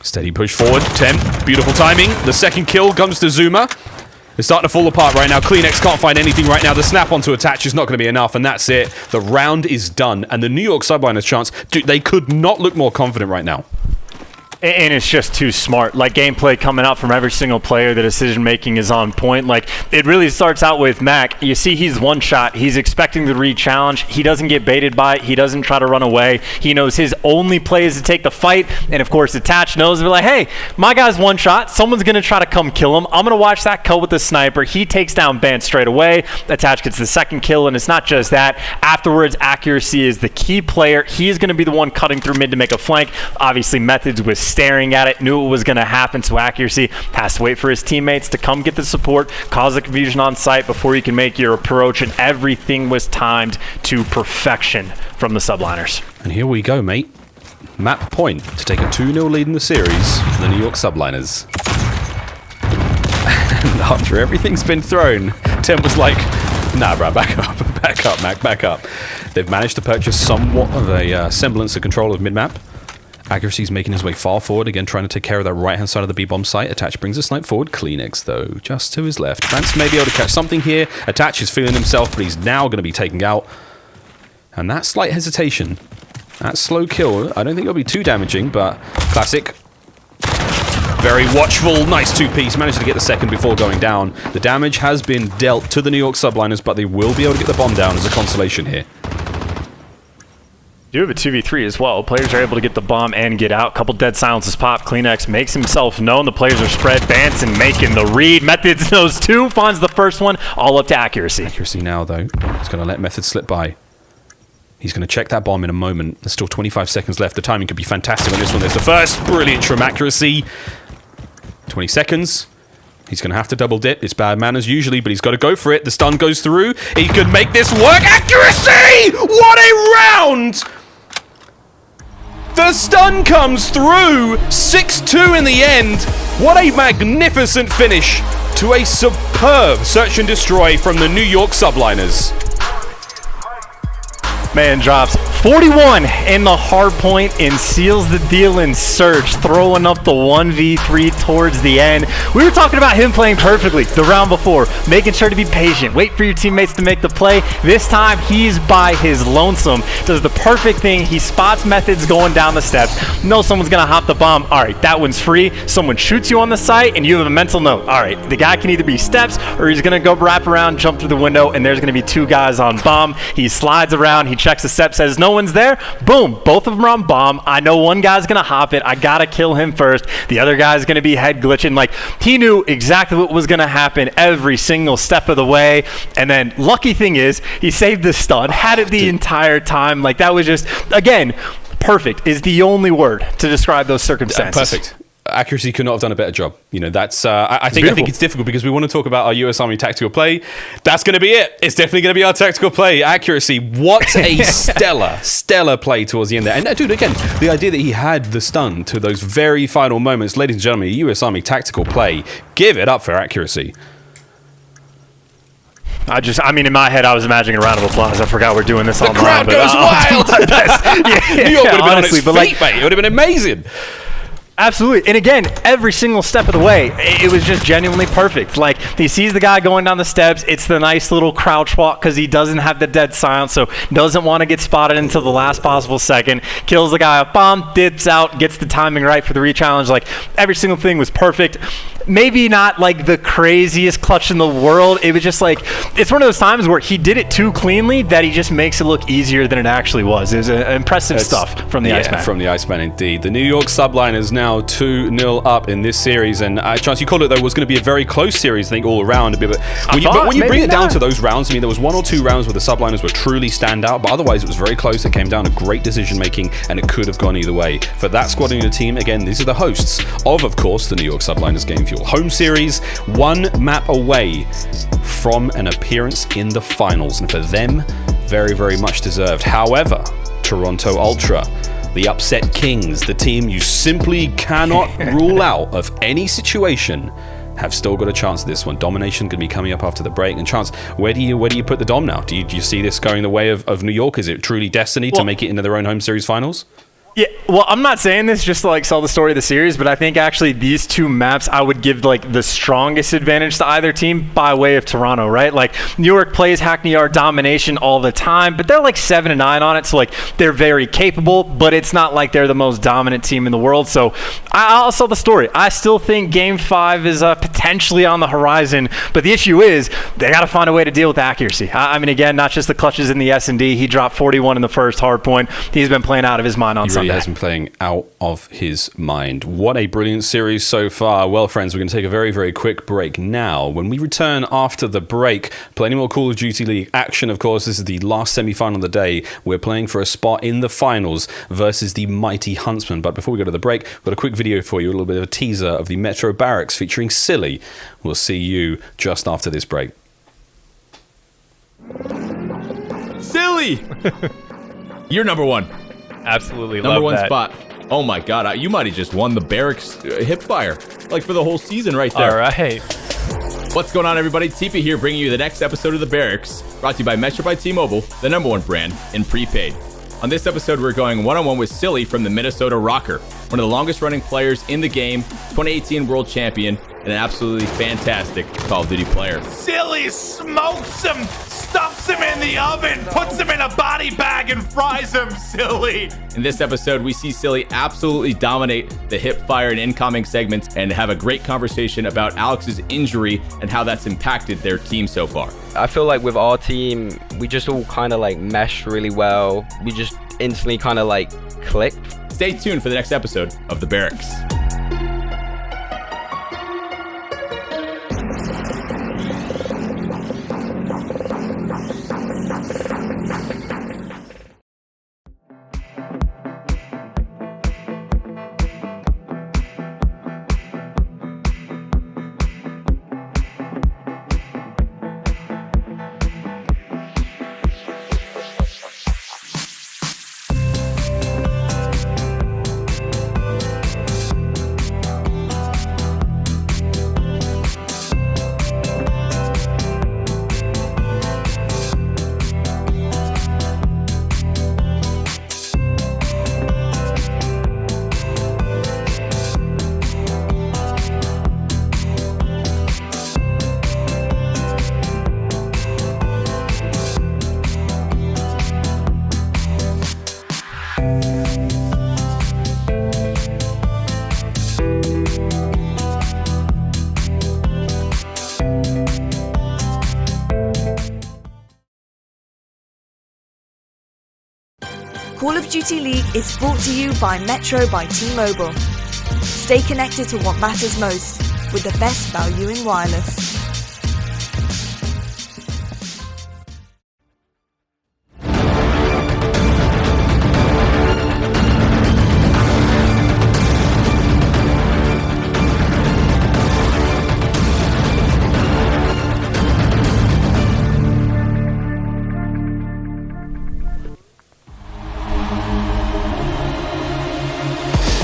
Steady push forward. Temp. Beautiful timing. The second kill comes to Zuma. It's starting to fall apart right now. Kleenex can't find anything right now. The snap onto Attach is not going to be enough, and that's it. The round is done. And the New York Subliners chance, dude, they could not look more confident right now. And it's just too smart. Like, gameplay coming out from every single player, the decision making is on point. Like, it really starts out with Mac. You see he's one shot. He's expecting the re-challenge. He doesn't get baited by it. He doesn't try to run away. He knows his only play is to take the fight. And of course, Attach knows, they're like, hey, my guy's one shot. Someone's going to try to come kill him. I'm going to watch that cut with the sniper. He takes down Bance straight away. Attach gets the second kill, and it's not just that. Afterwards, accuracy is the key player. He's going to be the one cutting through mid to make a flank. Obviously, Methods was staring at it, knew it was going to happen, so accuracy has to wait for his teammates to come get the support, cause the confusion on site before you can make your approach, and everything was timed to perfection from the Subliners. And here we go, mate. Map point to take a 2-0 lead in the series for the New York Subliners. And after everything's been thrown, Tim was like, nah, bro, back up, Mac, back up. They've managed to purchase somewhat of a semblance of control of mid-map. Accuracy's making his way far forward, again trying to take care of that right-hand side of the B-bomb site. Attach brings a snipe forward. Kleenex, though, just to his left. Vance may be able to catch something here. Attach is feeling himself, but he's now going to be taken out. And that slight hesitation, that slow kill, I don't think it'll be too damaging, but Classic, very watchful, nice two-piece, managed to get the second before going down. The damage has been dealt to the New York Subliners, but they will be able to get the bomb down as a consolation here. You have a 2v3 as well. Players are able to get the bomb and get out. Couple dead silences pop. Kleenex makes himself known. The players are spread. Vance and making the read. Methods knows two. Finds the first one. All up to accuracy. Accuracy now, though. He's going to let Methods slip by. He's going to check that bomb in a moment. There's still 25 seconds left. The timing could be fantastic on this one. There's the first. Brilliant trim accuracy. 20 seconds. He's going to have to double dip. It's bad manners usually, but he's got to go for it. The stun goes through. He could make this work. Accuracy! What a round! The stun comes through. 6-2 in the end. What a magnificent finish to a superb search and destroy from the New York Subliners. Man drops 41 in the hard point and seals the deal in search, throwing up the 1v3 towards the end. We were talking about him playing perfectly the round before, making sure to be patient, wait for your teammates to make the play. This time, he's by his lonesome, does the perfect thing. He spots methods going down the steps, knows someone's going to hop the bomb. All right, that one's free. Someone shoots you on the site, and you have a mental note. All right, the guy can either be steps, or he's going to go wrap around, jump through the window, and there's going to be two guys on bomb. He slides around, he checks the step, says no one's there. Boom, both of them are on bomb. I know one guy's gonna hop it. I gotta kill him first. The other guy's gonna be head glitching. Like, he knew exactly what was gonna happen every single step of the way. And then lucky thing is he saved the stun, had it the entire time. Like, that was just, again, perfect is the only word to describe those circumstances. Perfect. Accuracy could not have done a better job. You know, that's I think it's difficult because we want to talk about our US Army tactical play. That's going to be it. It's definitely going to be our tactical play. Accuracy. What a stellar play towards the end there. And dude, again, the idea that he had the stun to those very final moments, ladies and gentlemen, US Army tactical play. Give it up for accuracy. I mean, in my head, I was imagining a round of applause. I forgot we're doing this online. The crowd goes wild. New York would have been honestly, on its feet, mate. It would have been amazing. Absolutely. And again, every single step of the way, it was just genuinely perfect. Like, he sees the guy going down the steps. It's the nice little crouch walk because he doesn't have the dead silence, so doesn't want to get spotted until the last possible second. Kills the guy up bomb, dips out, gets the timing right for the re-challenge. Like, every single thing was perfect. Maybe not like the craziest clutch in the world. It was just like, it's one of those times where he did it too cleanly that he just makes it look easier than it actually was. It was impressive stuff from the Iceman. From the Iceman, indeed. The New York Subliners now 2-0 up in this series, and Chance, you called it though, was going to be a very close series, I think, all around. But when you bring it down to those rounds, I mean, there was 1 or 2 rounds where the Subliners were truly standout, but otherwise it was very close. It came down to great decision making, and it could have gone either way. For that squad in your team, again, these are the hosts of course, the New York Subliners Game Fuel home series, 1 map away from an appearance in the finals, and for them, very, very much deserved. However, Toronto Ultra, the upset kings, the team you simply cannot rule out of any situation, have still got a chance at this one. Domination going to be coming up after the break. And Chance, where do you put the Dom now? Do you see this going the way of New York? Is it truly destiny to make it into their own home series finals? Yeah, well, I'm not saying this just to like sell the story of the series, but I think actually these two maps I would give like the strongest advantage to either team by way of Toronto, right? Like, New York plays Hackney Yard Domination all the time, but they're like 7-9 on it, so like they're very capable, but it's not like they're the most dominant team in the world. So I'll sell the story. I still think Game 5 is potentially on the horizon, but the issue is they got to find a way to deal with accuracy. I mean, again, not just the clutches in the S&D. He dropped 41 in the first hard point. He's been playing out of his mind on Sunday. He has been playing out of his mind. What a brilliant series so far. Well, friends, we're going to take a very, very quick break now. When we return after the break, plenty more Call of Duty League action, of course. This is the last semi-final of the day. We're playing for a spot in the finals versus the mighty Huntsmen. But before we go to the break, we've got a quick video for you, a little bit of a teaser of the Metro Barracks featuring Silly. We'll see you just after this break. Silly! You're number 1. Absolutely number love 1 that. spot. Oh my god, you might have just won the Barracks hip fire, like for the whole season right there. All right. What's going on, everybody? TP here, bringing you the next episode of the Barracks, brought to you by Metro by T-Mobile, the #1 brand in prepaid. On this episode, we're going one-on-one with Silly from the Minnesota Røkkr, one of the longest-running players in the game, 2018 world champion, and an absolutely fantastic Call of Duty player. Silly smokes him, stuffs him in the oven, puts him in a body bag and fries him, Silly. In this episode, we see Silly absolutely dominate the hip fire and incoming segments and have a great conversation about Alex's injury and how that's impacted their team so far. I feel like with our team, we just all kind of like meshed really well. We just instantly kind of like clicked. Stay tuned for the next episode of The Barracks. Call of Duty League is brought to you by Metro by T-Mobile. Stay connected to what matters most with the best value in wireless.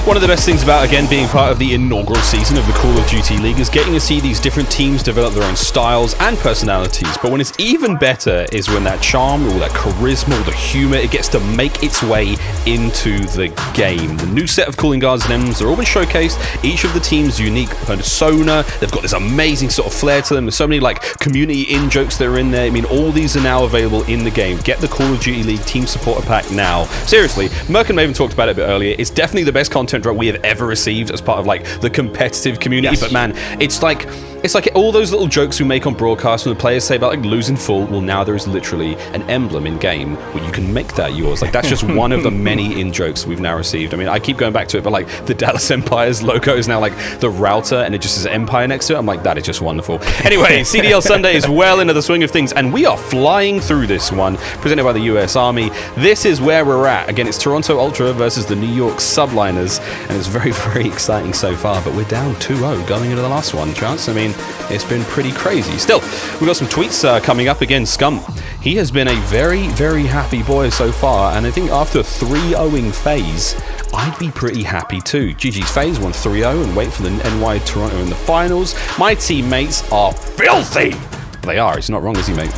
One of the best things about, again, being part of the inaugural season of the Call of Duty League is getting to see these different teams develop their own styles and personalities. But when it's even better is when that charm or that charisma or the humor, it gets to make its way into the game. The new set of calling cards and emblems are all been showcased. Each of the team's unique persona. They've got this amazing sort of flair to them. There's so many like community in-jokes that are in there. I mean, all these are now available in the game. Get the Call of Duty League Team Supporter Pack now. Seriously, Merc and Maven talked about it a bit earlier. It's definitely the best content drop we have ever received as part of like the competitive community. Yes. But man, it's like all those little jokes we make on broadcast when the players say about like losing full. Well, now there is literally an emblem in game where you can make that yours. Like that's just one of the many in jokes we've now received. I mean, I keep going back to it, but like the Dallas Empire's logo is now like the router and it just says Empire next to it. I'm like, that is just wonderful. Anyway, CDL Sunday is well into the swing of things and we are flying through this one, presented by the US Army. This is where we're at. Again, it's Toronto Ultra versus the New York Subliners, and it's very, very exciting so far, but we're down 2-0 going into the last one, Chance. I mean, it's been pretty crazy. Still, we've got some tweets coming up. Again, Scum, he has been a very, very happy boy so far, and I think after 3-0ing FaZe, I'd be pretty happy too. GG's FaZe won 3-0 and wait for the NY Toronto in the finals. My teammates are filthy. They are. It's not wrong, is he, mate?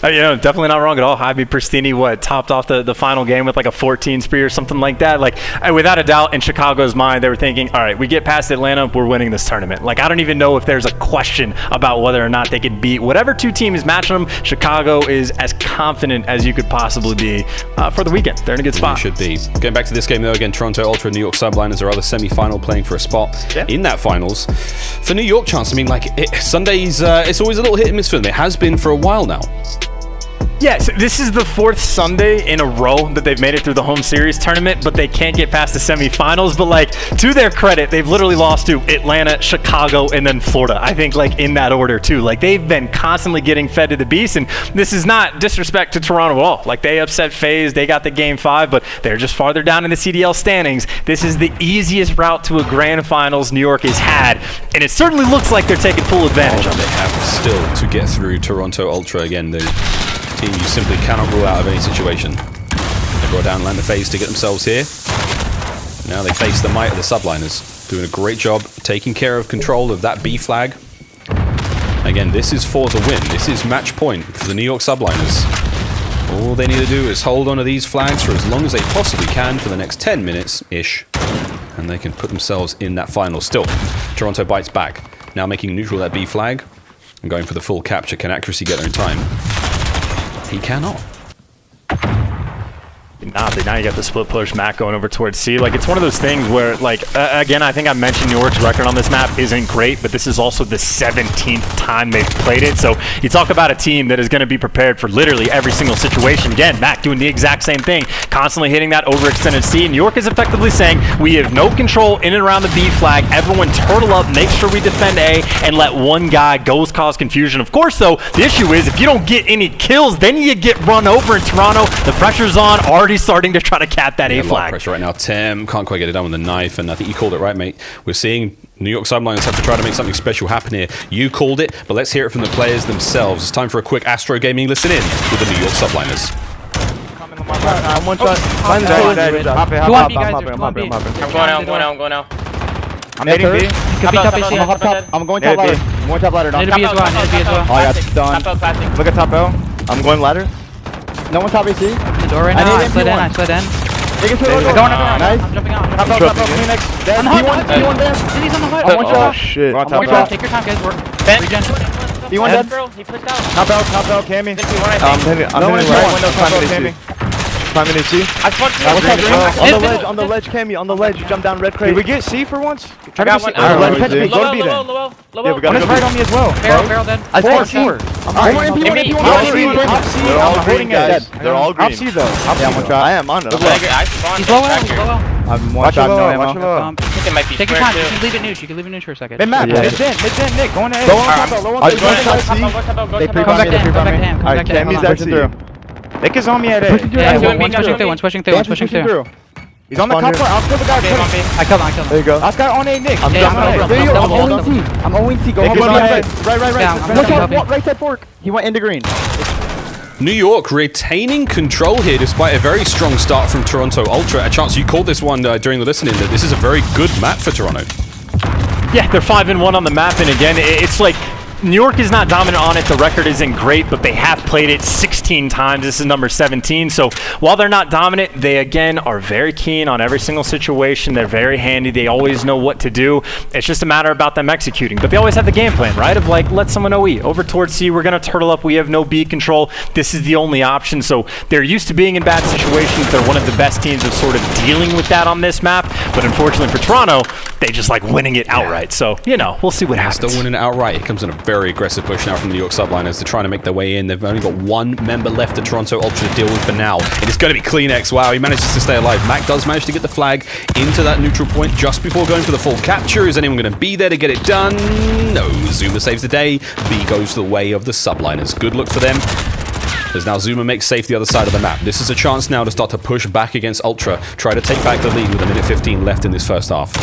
You know, definitely not wrong at all. Javi Pristini, topped off the final game with like a 14 spree or something like that. Like, without a doubt, in Chicago's mind, they were thinking, all right, we get past Atlanta, we're winning this tournament. Like, I don't even know if there's a question about whether or not they could beat whatever two teams matching them. Chicago is as confident as you could possibly be for the weekend. They're in a good spot. Should be. Going back to this game, though, again, Toronto Ultra, New York Subliners are other semi-final playing for a spot in that finals. For New York, Chance, I mean, like, Sundays, it's always a little hit and miss for them. It has been for a while now. Yes, this is the fourth Sunday in a row that they've made it through the home series tournament, but they can't get past the semifinals. But like, to their credit, they've literally lost to Atlanta, Chicago, and then Florida. I think like in that order too. Like they've been constantly getting fed to the beast, and this is not disrespect to Toronto at all. Like they upset FaZe, they got the game 5, but they're just farther down in the CDL standings. This is the easiest route to a grand finals New York has had, and it certainly looks like they're taking full advantage of it. They have still to get through Toronto Ultra again. The team you simply cannot rule out of any situation. They brought down land the FaZe to get themselves here. Now they face the might of the Subliners, doing a great job taking care of control of that B flag. Again, this is for the win. This is match point for the New York Subliners. All they need to do is hold on to these flags for as long as they possibly can for the next 10 minutes-ish, and they can put themselves in that final. Still, Toronto bites back. Now making neutral that B flag and going for the full capture. Can accuracy get there in time? He cannot. Now you got the split push, Matt going over towards C. Like, it's one of those things where, like, again, I think I mentioned York's record on this map isn't great, but this is also the 17th time they've played it. So you talk about a team that is going to be prepared for literally every single situation. Again, Mac doing the exact same thing, constantly hitting that overextended C. And York is effectively saying, we have no control in and around the B flag. Everyone turtle up, make sure we defend A, and let one guy cause confusion. Of course, though, the issue is if you don't get any kills, then you get run over in Toronto. The pressure's on, already starting to try to cap that A flag. A lot of pressure right now. Tim can't quite get it done with the knife, and I think you called it right, mate. We're seeing New York Subliners have to try to make something special happen here. You called it, but let's hear it from the players themselves. It's time for a quick Astro Gaming listen in with the New York Subliners. I'm one shot. I'm going out. I'm hitting B. I'm going top ladder. I'm going top ladder. Need to be as well. Oh, I got done. Look at top L. I'm going ladder. No one top AC. The door right now. I slid in. Nice. I'm jumping out. Top L, Phoenix. P1 dead. City's on the hood. One shot. Shit. Take your time, guys. Regen. P1 dead. He pushed out. Top L, Cammy. I'm hitting right window. Top L, Cammy. Climbing in C. I spawned On the ledge, Cammy, on the ledge. Jump down red crate. Did we get C for once? I got one. Low, Low, we gotta One is right on me as well. Barrel dead. I spawned four. They're all green, guys. They're all green. I'll see though. Yeah, I'm one shot. I am on it. I spawned. He's low out. He's low out. I'm one shot, no ammo. I think it might be Take your square time. You too. can leave it news. You can leave it news for a second. Mid map. Yeah. Mid gen, Nick. Going to A. Low on top, low on top. They Come back to him. Come back to him. Come Alright, back to him. Cammy's Hold on. actually through. Nick is on me at A. Yeah, Yeah, one's pushing through. One's pushing through. One's pushing through. He's on the top part. I'll kill the guy. I killed him. I killed him. There you go. Last guy on A, Nick. I'm Yeah, down. I'm double. I'm ONT. Go Nick is home. on A. Right. Yeah, I'm Look helping. out, right side fork. He went into green. New York retaining control here despite a very strong start from Toronto Ultra. A chance you called this one during the listening that this is a very good map for Toronto. Yeah, they're 5-1 on the map, and again, it's like New York is not dominant on it. The record isn't great, but they have played it 16 times. This is number 17. So while they're not dominant, they again are very keen on every single situation. They're very handy. They always know what to do. It's just a matter about them executing. But they always have the game plan, right? Of like, let someone OE over towards C. We're going to turtle up. We have no B control. This is the only option. So they're used to being in bad situations. They're one of the best teams of sort of dealing with that on this map. But unfortunately for Toronto, they just like winning it outright. So, you know, we'll see what happens. Still winning it outright. It comes in a very aggressive push now from the New York Subliners. They're trying to make their way in. They've only got one member left at Toronto Ultra to deal with for now. It is going to be Kleenex. Wow, he manages to stay alive. Mac does manage to get the flag into that neutral point just before going for the full capture. Is anyone going to be there to get it done? No. Zuma saves the day. B goes the way of the Subliners. Good luck for them. As now Zuma makes safe the other side of the map. This is a chance now to start to push back against Ultra. Try to take back the lead with a minute 15 left in this first half.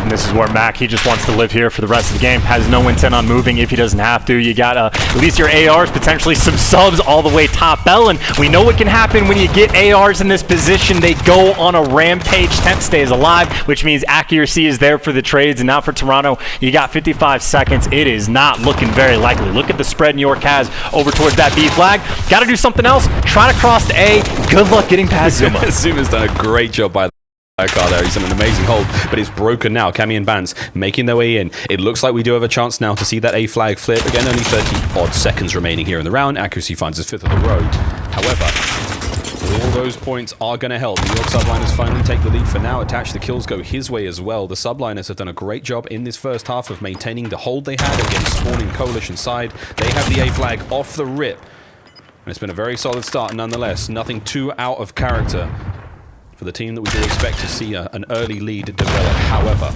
And this is where Mac, he just wants to live here for the rest of the game. Has no intent on moving if he doesn't have to. You got at least your ARs, potentially some subs all the way top L. And we know what can happen when you get ARs in this position. They go on a rampage. Temp stays alive, which means accuracy is there for the trades. And now for Toronto, you got 55 seconds. It is not looking very likely. Look at the spread New York has over towards that B flag. Got to do something else. Try to cross to A. Good luck getting past Zuma. Zuma's done a great job by car there. He's done an amazing hold, but it's broken now. Cammy and Bans making their way in. It looks like we do have a chance now to see that A flag flip. Again, only 30 odd seconds remaining here in the round. Accuracy finds his fifth of the road. However, all those points are going to help. New York Subliners finally take the lead for now. Attach, the kills go his way as well. The Subliners have done a great job in this first half of maintaining the hold they had against spawning Coalition side. They have the A flag off the rip. And it's been a very solid start nonetheless. Nothing too out of character for the team that we do expect to see an early lead develop. However,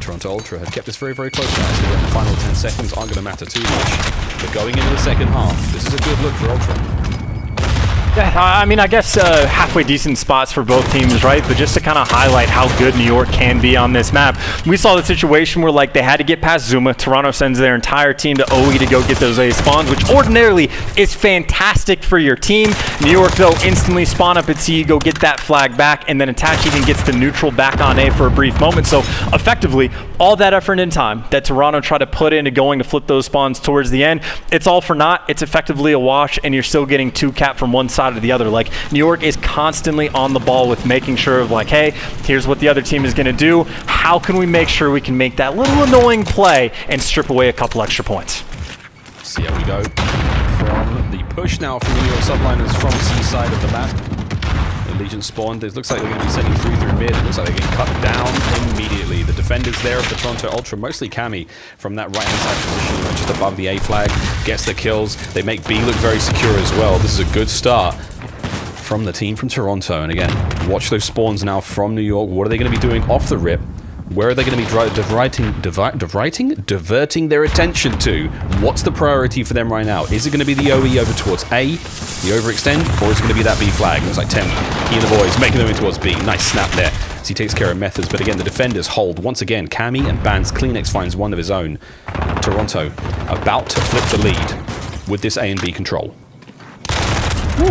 Toronto Ultra have kept this very, very close now, so the final 10 seconds aren't going to matter too much. But going into the second half, this is a good look for Ultra. Yeah, I mean, I guess halfway decent spots for both teams, right? But just to kind of highlight how good New York can be on this map, we saw the situation where, like, they had to get past Zuma. Toronto sends their entire team to OE to go get those A spawns, which ordinarily is fantastic for your team. New York, though, instantly spawn up at C, go get that flag back, and then Attach even gets the neutral back on A for a brief moment. So, effectively, all that effort and time that Toronto tried to put into going to flip those spawns towards the end, it's all for naught. It's effectively a wash, and you're still getting two cap from one side to the other. Like, New York is constantly on the ball with making sure of like, hey, here's what the other team is going to do. How can we make sure we can make that little annoying play and strip away a couple extra points? See how we go from the push now from the New York Subliners from C side of the map. The Legion spawned. It looks like they're going to be sending through mid. It looks like they're getting cut down immediately. The defenders there of the Toronto Ultra, mostly Cammy from that right-hand side position, just above the A flag, gets the kills. They make B look very secure as well. This is a good start from the team from Toronto. And again, watch those spawns now from New York. What are they going to be doing off the rip? Where are they going to be diverting their attention to? What's the priority for them right now? Is it going to be the OE over towards A, the overextend, or is it going to be that B flag? Looks like Tem, he and the boys making their way towards B. Nice snap there as he takes care of Methods. But again, the defenders hold once again. Cammy and Bans. Kleenex finds one of his own. Toronto about to flip the lead with this A and B control. Woo.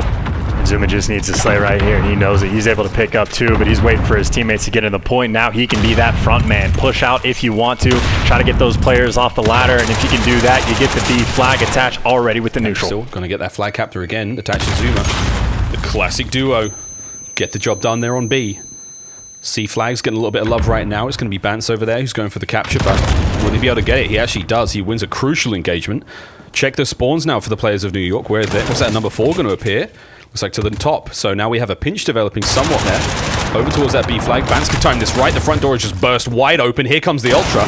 Zuma just needs to slay right here, and he knows it. He's able to pick up two, but he's waiting for his teammates to get in the point. Now he can be that front man. Push out if you want to. Try to get those players off the ladder, and if you can do that, you get the B flag attached already with the neutral. Still going to get that flag capture again, attached to Zuma. The classic duo. Get the job done there on B. C flag's getting a little bit of love right now. It's going to be Bance over there who's going for the capture, but will he be able to get it? He actually does. He wins a crucial engagement. Check the spawns now for the players of New York. Where's that number 4 going to appear? Looks Looks like to the top. So now we have a pinch developing somewhat there. Over towards that B flag. Vance can time this right. The front door is just burst wide open. Here comes the Ultra.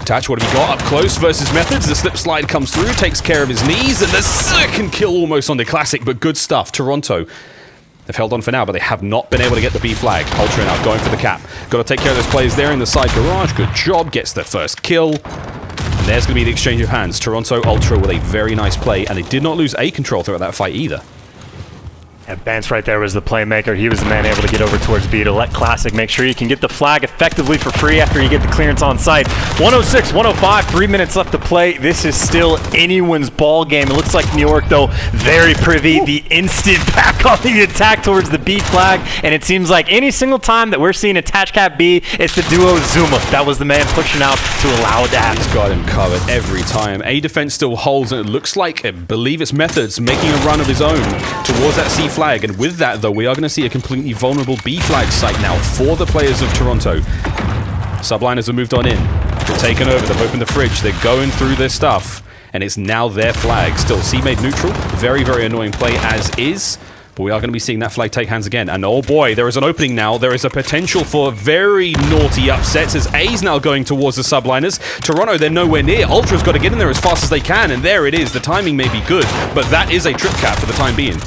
Attach, what have you got? Up close versus Methods. The slip slide comes through, takes care of his knees, and the second kill almost on the Classic, but good stuff. Toronto, they've held on for now, but they have not been able to get the B flag. Ultra now going for the cap. Got to take care of those players there in the side garage. Good job. Gets the first kill. And there's going to be the exchange of hands. Toronto Ultra with a very nice play, and they did not lose A control throughout that fight either. Yeah, Vance right there was the playmaker. He was the man able to get over towards B to let Classic make sure you can get the flag effectively for free after you get the clearance on site. 106, 105, 3 minutes left to play. This is still anyone's ball game. It looks like New York, though, very privy. The instant back on the attack towards the B flag. And it seems like any single time that we're seeing Attach Cap B, it's the duo Zuma. That was the man pushing out to allow it to happen. He's got him covered every time. A defense still holds, and it looks like, I believe it's Methods making a run of his own towards that C flag. And with that, though, we are going to see a completely vulnerable B flag site now for the players of Toronto. Subliners have moved on in. They've taken over. They've opened the fridge. They're going through their stuff. And it's now their flag. Still, C made neutral. Very, very annoying play as is. But we are going to be seeing that flag take hands again. And oh boy, there is an opening now. There is a potential for very naughty upsets as A's now going towards the Subliners. Toronto, they're nowhere near. Ultra's got to get in there as fast as they can. And there it is. The timing may be good, but that is a trip cap for the time being.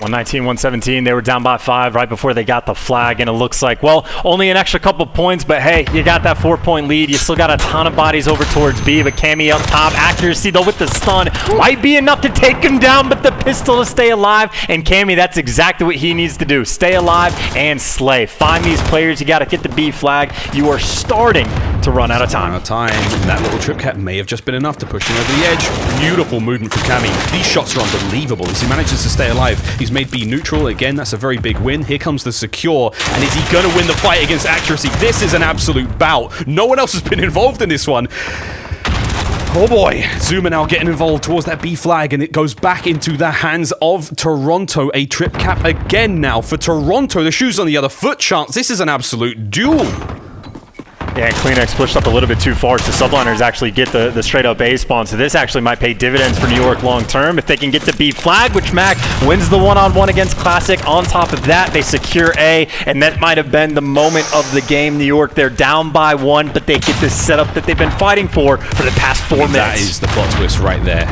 119, 117, they were down by 5 right before they got the flag, and it looks like, well, only an extra couple points, but hey, you got that 4-point lead. You still got a ton of bodies over towards B, but Cammy up top. Accuracy, though, with the stun might be enough to take him down, but the pistol to stay alive, and Cammy, that's exactly what he needs to do. Stay alive and slay. Find these players. You got to get the B flag. You are starting to run out of time. That little trip cap may have just been enough to push him over the edge. Beautiful movement from Cammy. These shots are unbelievable as he manages to stay alive. He's made B neutral. Again, that's a very big win. Here comes the secure. And is he going to win the fight against Accuracy? This is an absolute bout. No one else has been involved in this one. Oh boy, Zuma now getting involved towards that B flag, and it goes back into the hands of Toronto. A trip cap again now for Toronto. The shoe's on the other foot, Chance. This is an absolute duel. Yeah, Kleenex pushed up a little bit too far, so Subliners actually get the straight-up A spawn. So this actually might pay dividends for New York long-term if they can get the B flag, which Mac wins the one-on-one against Classic. On top of that, they secure A, and that might have been the moment of the game. New York, they're down by 1, but they get this setup that they've been fighting for the past 4 minutes. That is the plot twist right there.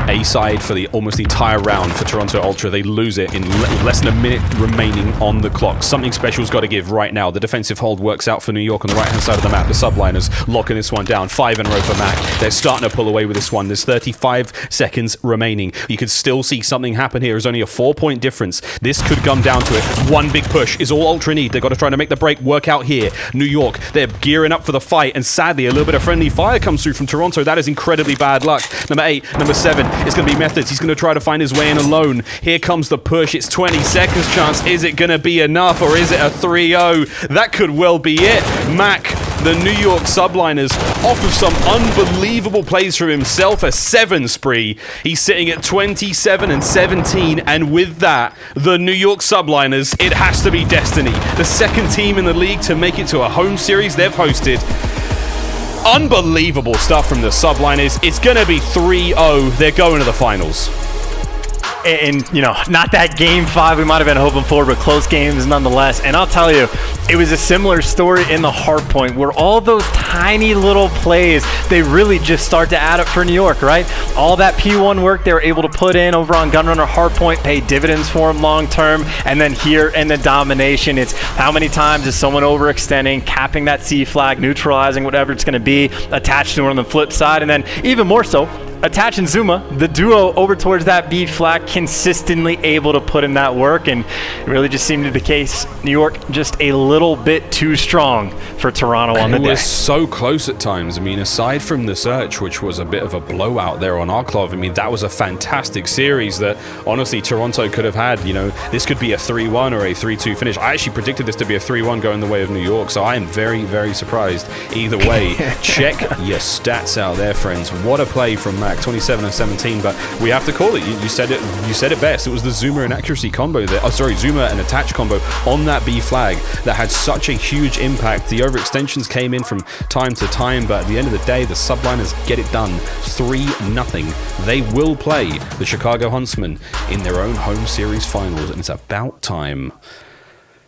A side for the almost entire round for Toronto Ultra. They lose it in less than a minute remaining on the clock. Something special's got to give right now. The defensive hold works out for New York on the right-hand side of the map. The Subliners locking this one down. 5 in a row for Mac. They're starting to pull away with this one. There's 35 seconds remaining. You could still see something happen here. There's only a 4-point difference. This could come down to it. One big push is all Ultra need. They've got to try to make the break work out here. New York, they're gearing up for the fight, and sadly, a little bit of friendly fire comes through from Toronto. That is incredibly bad luck. Number 8, number 7, it's going to be Methods. He's going to try to find his way in alone. Here comes the push. It's 20 seconds, Chance. Is it going to be enough, or is it a 3-0? That could well be it. Mac, the New York Subliners, off of some unbelievable plays from himself, a 7 spree. He's sitting at 27 and 17, and with that, the New York Subliners, it has to be destiny. The second team in the league to make it to a home series they've hosted. Unbelievable stuff from the Subliners. It's going to be 3-0. They're going to the finals. And, you know, not that game 5 we might have been hoping for, but close games nonetheless. And I'll tell you, it was a similar story in the hard point where all those tiny little plays, they really just start to add up for New York, right? All that P1 work they were able to put in over on Gunrunner hard point paid dividends for them long term. And then here in the domination, it's how many times is someone overextending, capping that C flag, neutralizing whatever it's going to be, attached to it on the flip side, and then even more so, Attach and Zuma, the duo over towards that B flag, consistently able to put in that work, and it really just seemed to be the case. New York just a little bit too strong for Toronto on the day. It was so close at times. I mean, aside from the search, which was a bit of a blowout there on Arklov, I mean, that was a fantastic series that, honestly, Toronto could have had. You know, this could be a 3-1 or a 3-2 finish. I actually predicted this to be a 3-1 going the way of New York, so I am very, very surprised. Either way, check your stats out there, friends. What a play from Mac. flag, 27 and 17. But we have to call it. You said it. You said it best. It was the zoomer and accuracy combo there. Oh, sorry, zoomer and attach combo on that B flag that had such a huge impact. The overextensions came in from time to time, but at the end of the day, the Subliners get it done. 3-0. They will play the Chicago Huntsmen in their own home series finals, and it's about time.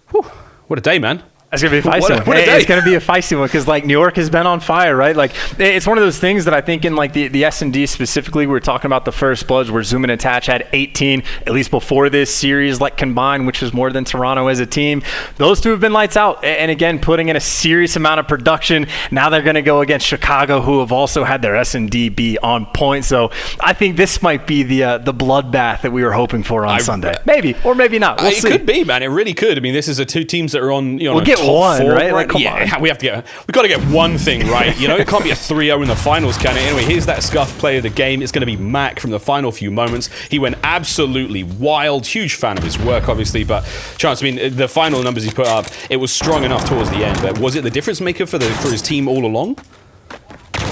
Whew. What a day, man. It's going to be a feisty one. It's going to be a feisty one because, like, New York has been on fire, right? Like, it's one of those things that I think in, like, the S&D specifically, we were talking about the first bloods where Zoom and Attach had 18, at least before this series, like, combined, which was more than Toronto as a team. Those two have been lights out. And, again, putting in a serious amount of production. Now they're going to go against Chicago, who have also had their S&D be on point. So I think this might be the bloodbath that we were hoping for on Sunday. Maybe, or maybe not. We'll see. It could be, man. It really could. I mean, this is the two teams that are on, you know, we'll get top one, four, right? Like, come on. We got to get one thing right. You know, it can't be a 3-0 in the finals, can it? Anyway, here's that scuff play of the game. It's going to be Mac from the final few moments. He went absolutely wild. Huge fan of his work, obviously, but Chance, I mean, the final numbers he put up, it was strong enough towards the end. But was it the difference maker for his team all along?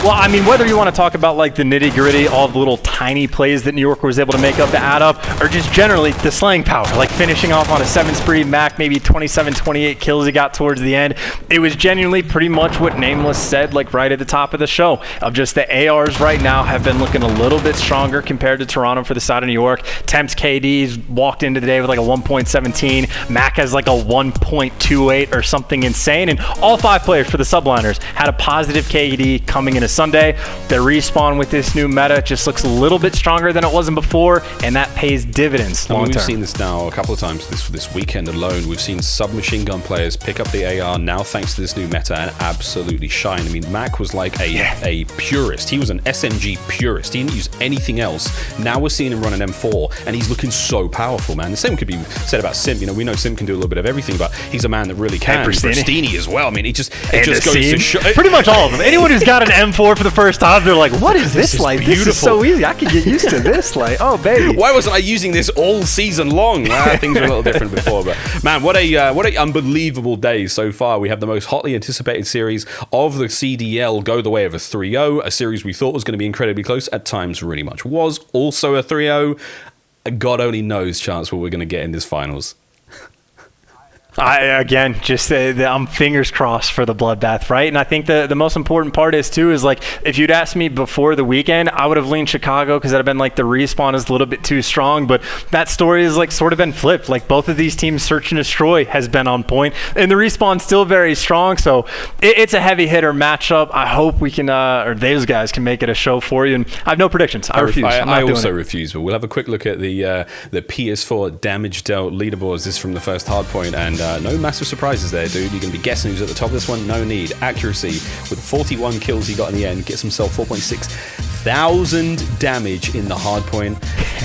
Well, I mean, whether you want to talk about, like, the nitty-gritty, all the little tiny plays that New York was able to make up to add up, or just generally the slaying power, like finishing off on a 7-spree, Mac maybe 27, 28 kills he got towards the end. It was genuinely pretty much what Nameless said, like, right at the top of the show, of just the ARs right now have been looking a little bit stronger compared to Toronto for the side of New York. Temps KD's walked into the day with, like, a 1.17. Mac has, like, a 1.28 or something insane, and all 5 players for the Subliners had a positive KD coming in a Sunday. The respawn with this new meta just looks a little bit stronger than it was before, and that pays dividends long term. We've seen this now a couple of times this weekend alone. We've seen submachine gun players pick up the AR now thanks to this new meta and absolutely shine. I mean, Mac was like a purist. He was an SMG purist. He didn't use anything else. Now we're seeing him run an M4, and he's looking so powerful, man. The same could be said about Sim. You know, we know Sim can do a little bit of everything, but he's a man that really can. Pristini as well. I mean, it just goes to show. Pretty much all of them. Anyone who's got an M4 for the first time, they're like, what is this like? Beautiful. This is so easy. I can get used to this. Like, oh, baby. Why wasn't I using this all season long? Things were a little different before, but man, what a unbelievable day so far. We have the most hotly anticipated series of the CDL go the way of a 3-0, a series we thought was going to be incredibly close. At times, really much was. Also a 3-0. God only knows, Chance, what we're going to get in this finals. I'm fingers crossed for the bloodbath, right? And I think the most important part is like, if you'd asked me before the weekend, I would have leaned Chicago because that would have been like the respawn is a little bit too strong, but that story is like sort of been flipped. Like, both of these teams, Search and Destroy has been on point, and the respawn's still very strong, so it's a heavy hitter matchup. I hope we can, or those guys can make it a show for you, and I have no predictions. I refuse. I also refuse, but we'll have a quick look at the PS4 damage dealt leaderboards. This is from the first hardpoint, and no massive surprises there, dude. You're going to be guessing who's at the top of this one. No need. Accuracy, with 41 kills he got in the end, gets himself 4,600 damage in the hard point.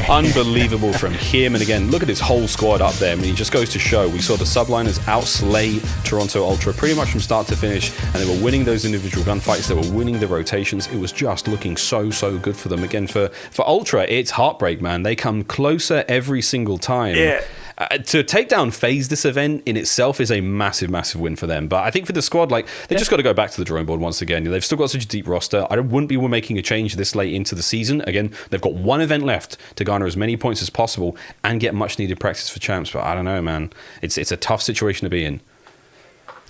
Unbelievable from him. And again, look at his whole squad up there. I mean, he just goes to show. We saw the Subliners outslay Toronto Ultra pretty much from start to finish, and they were winning those individual gunfights. They were winning the rotations. It was just looking so good for them. Again, for Ultra, it's heartbreak, man. They come closer every single time. Yeah. To take down FaZe this event in itself is a massive win for them. But I think for the squad, like, they just got to go back to the drawing board once again. They've still got such a deep roster. I wouldn't be making a change this late into the season. Again, they've got one event left to garner as many points as possible and get much needed practice for champs. But I don't know, man. It's a tough situation to be in.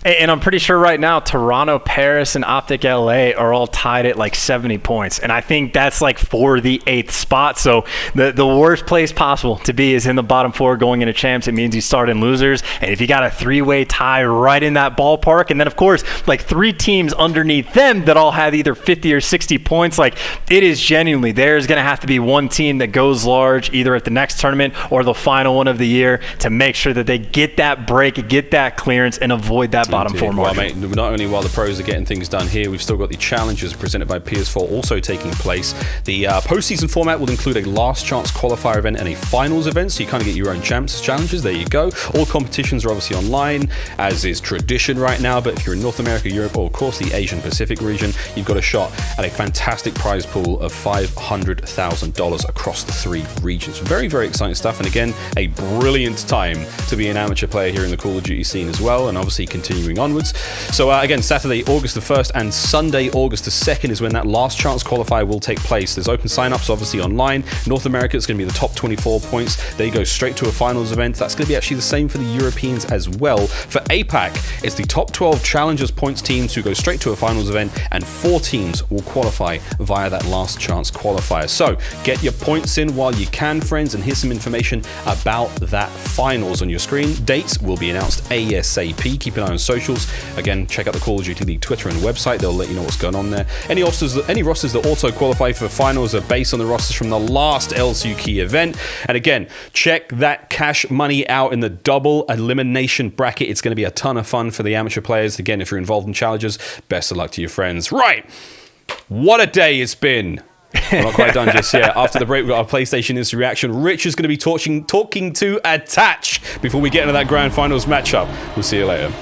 And I'm pretty sure right now, Toronto, Paris, and Optic LA are all tied at like 70 points. And I think that's like for the 8th spot. So the worst place possible to be is in the bottom 4 going into champs. It means you start in losers. And if you got a 3-way tie right in that ballpark, and then of course, like 3 teams underneath them that all have either 50 or 60 points, like, it is genuinely, there's going to have to be one team that goes large either at the next tournament or the final one of the year to make sure that they get that break, get that clearance, and avoid that bottom 4 margin. Well, mate, not only while the pros are getting things done here, we've still got the challenges presented by PS4 also taking place. The postseason format will include a last chance qualifier event and a finals event, so you kind of get your own champs challenges. There you go. All competitions are obviously online, as is tradition right now, but if you're in North America, Europe, or of course the Asian Pacific region, you've got a shot at a fantastic prize pool of $500,000 across the 3 regions. Very exciting stuff, and again, a brilliant time to be an amateur player here in the Call of Duty scene as well, and obviously continuing continuing onwards. So again, Saturday, August the 1st and Sunday, August the 2nd is when that last chance qualifier will take place. There's open signups obviously online. North America, it's going to be the top 24 points. They go straight to a finals event. That's going to be actually the same for the Europeans as well. For APAC, it's the top 12 challengers points teams who go straight to a finals event, and 4 teams will qualify via that last chance qualifier. So get your points in while you can, friends, and here's some information about that finals on your screen. Dates will be announced ASAP. Keep an eye on socials. Again, check out the Call of Duty League Twitter and website. They'll let you know what's going on there. Any rosters that auto qualify for finals are based on the rosters from the last LCQ event. And again, check that cash money out in the double elimination bracket. It's going to be a ton of fun for the amateur players. Again, if you're involved in challenges, best of luck to your friends. Right. What a day it's been. We're not quite done just yet. After the break, we've got our PlayStation Instant Reaction. Rich is going to be talking to Attach before we get into that grand finals matchup. We'll see you later.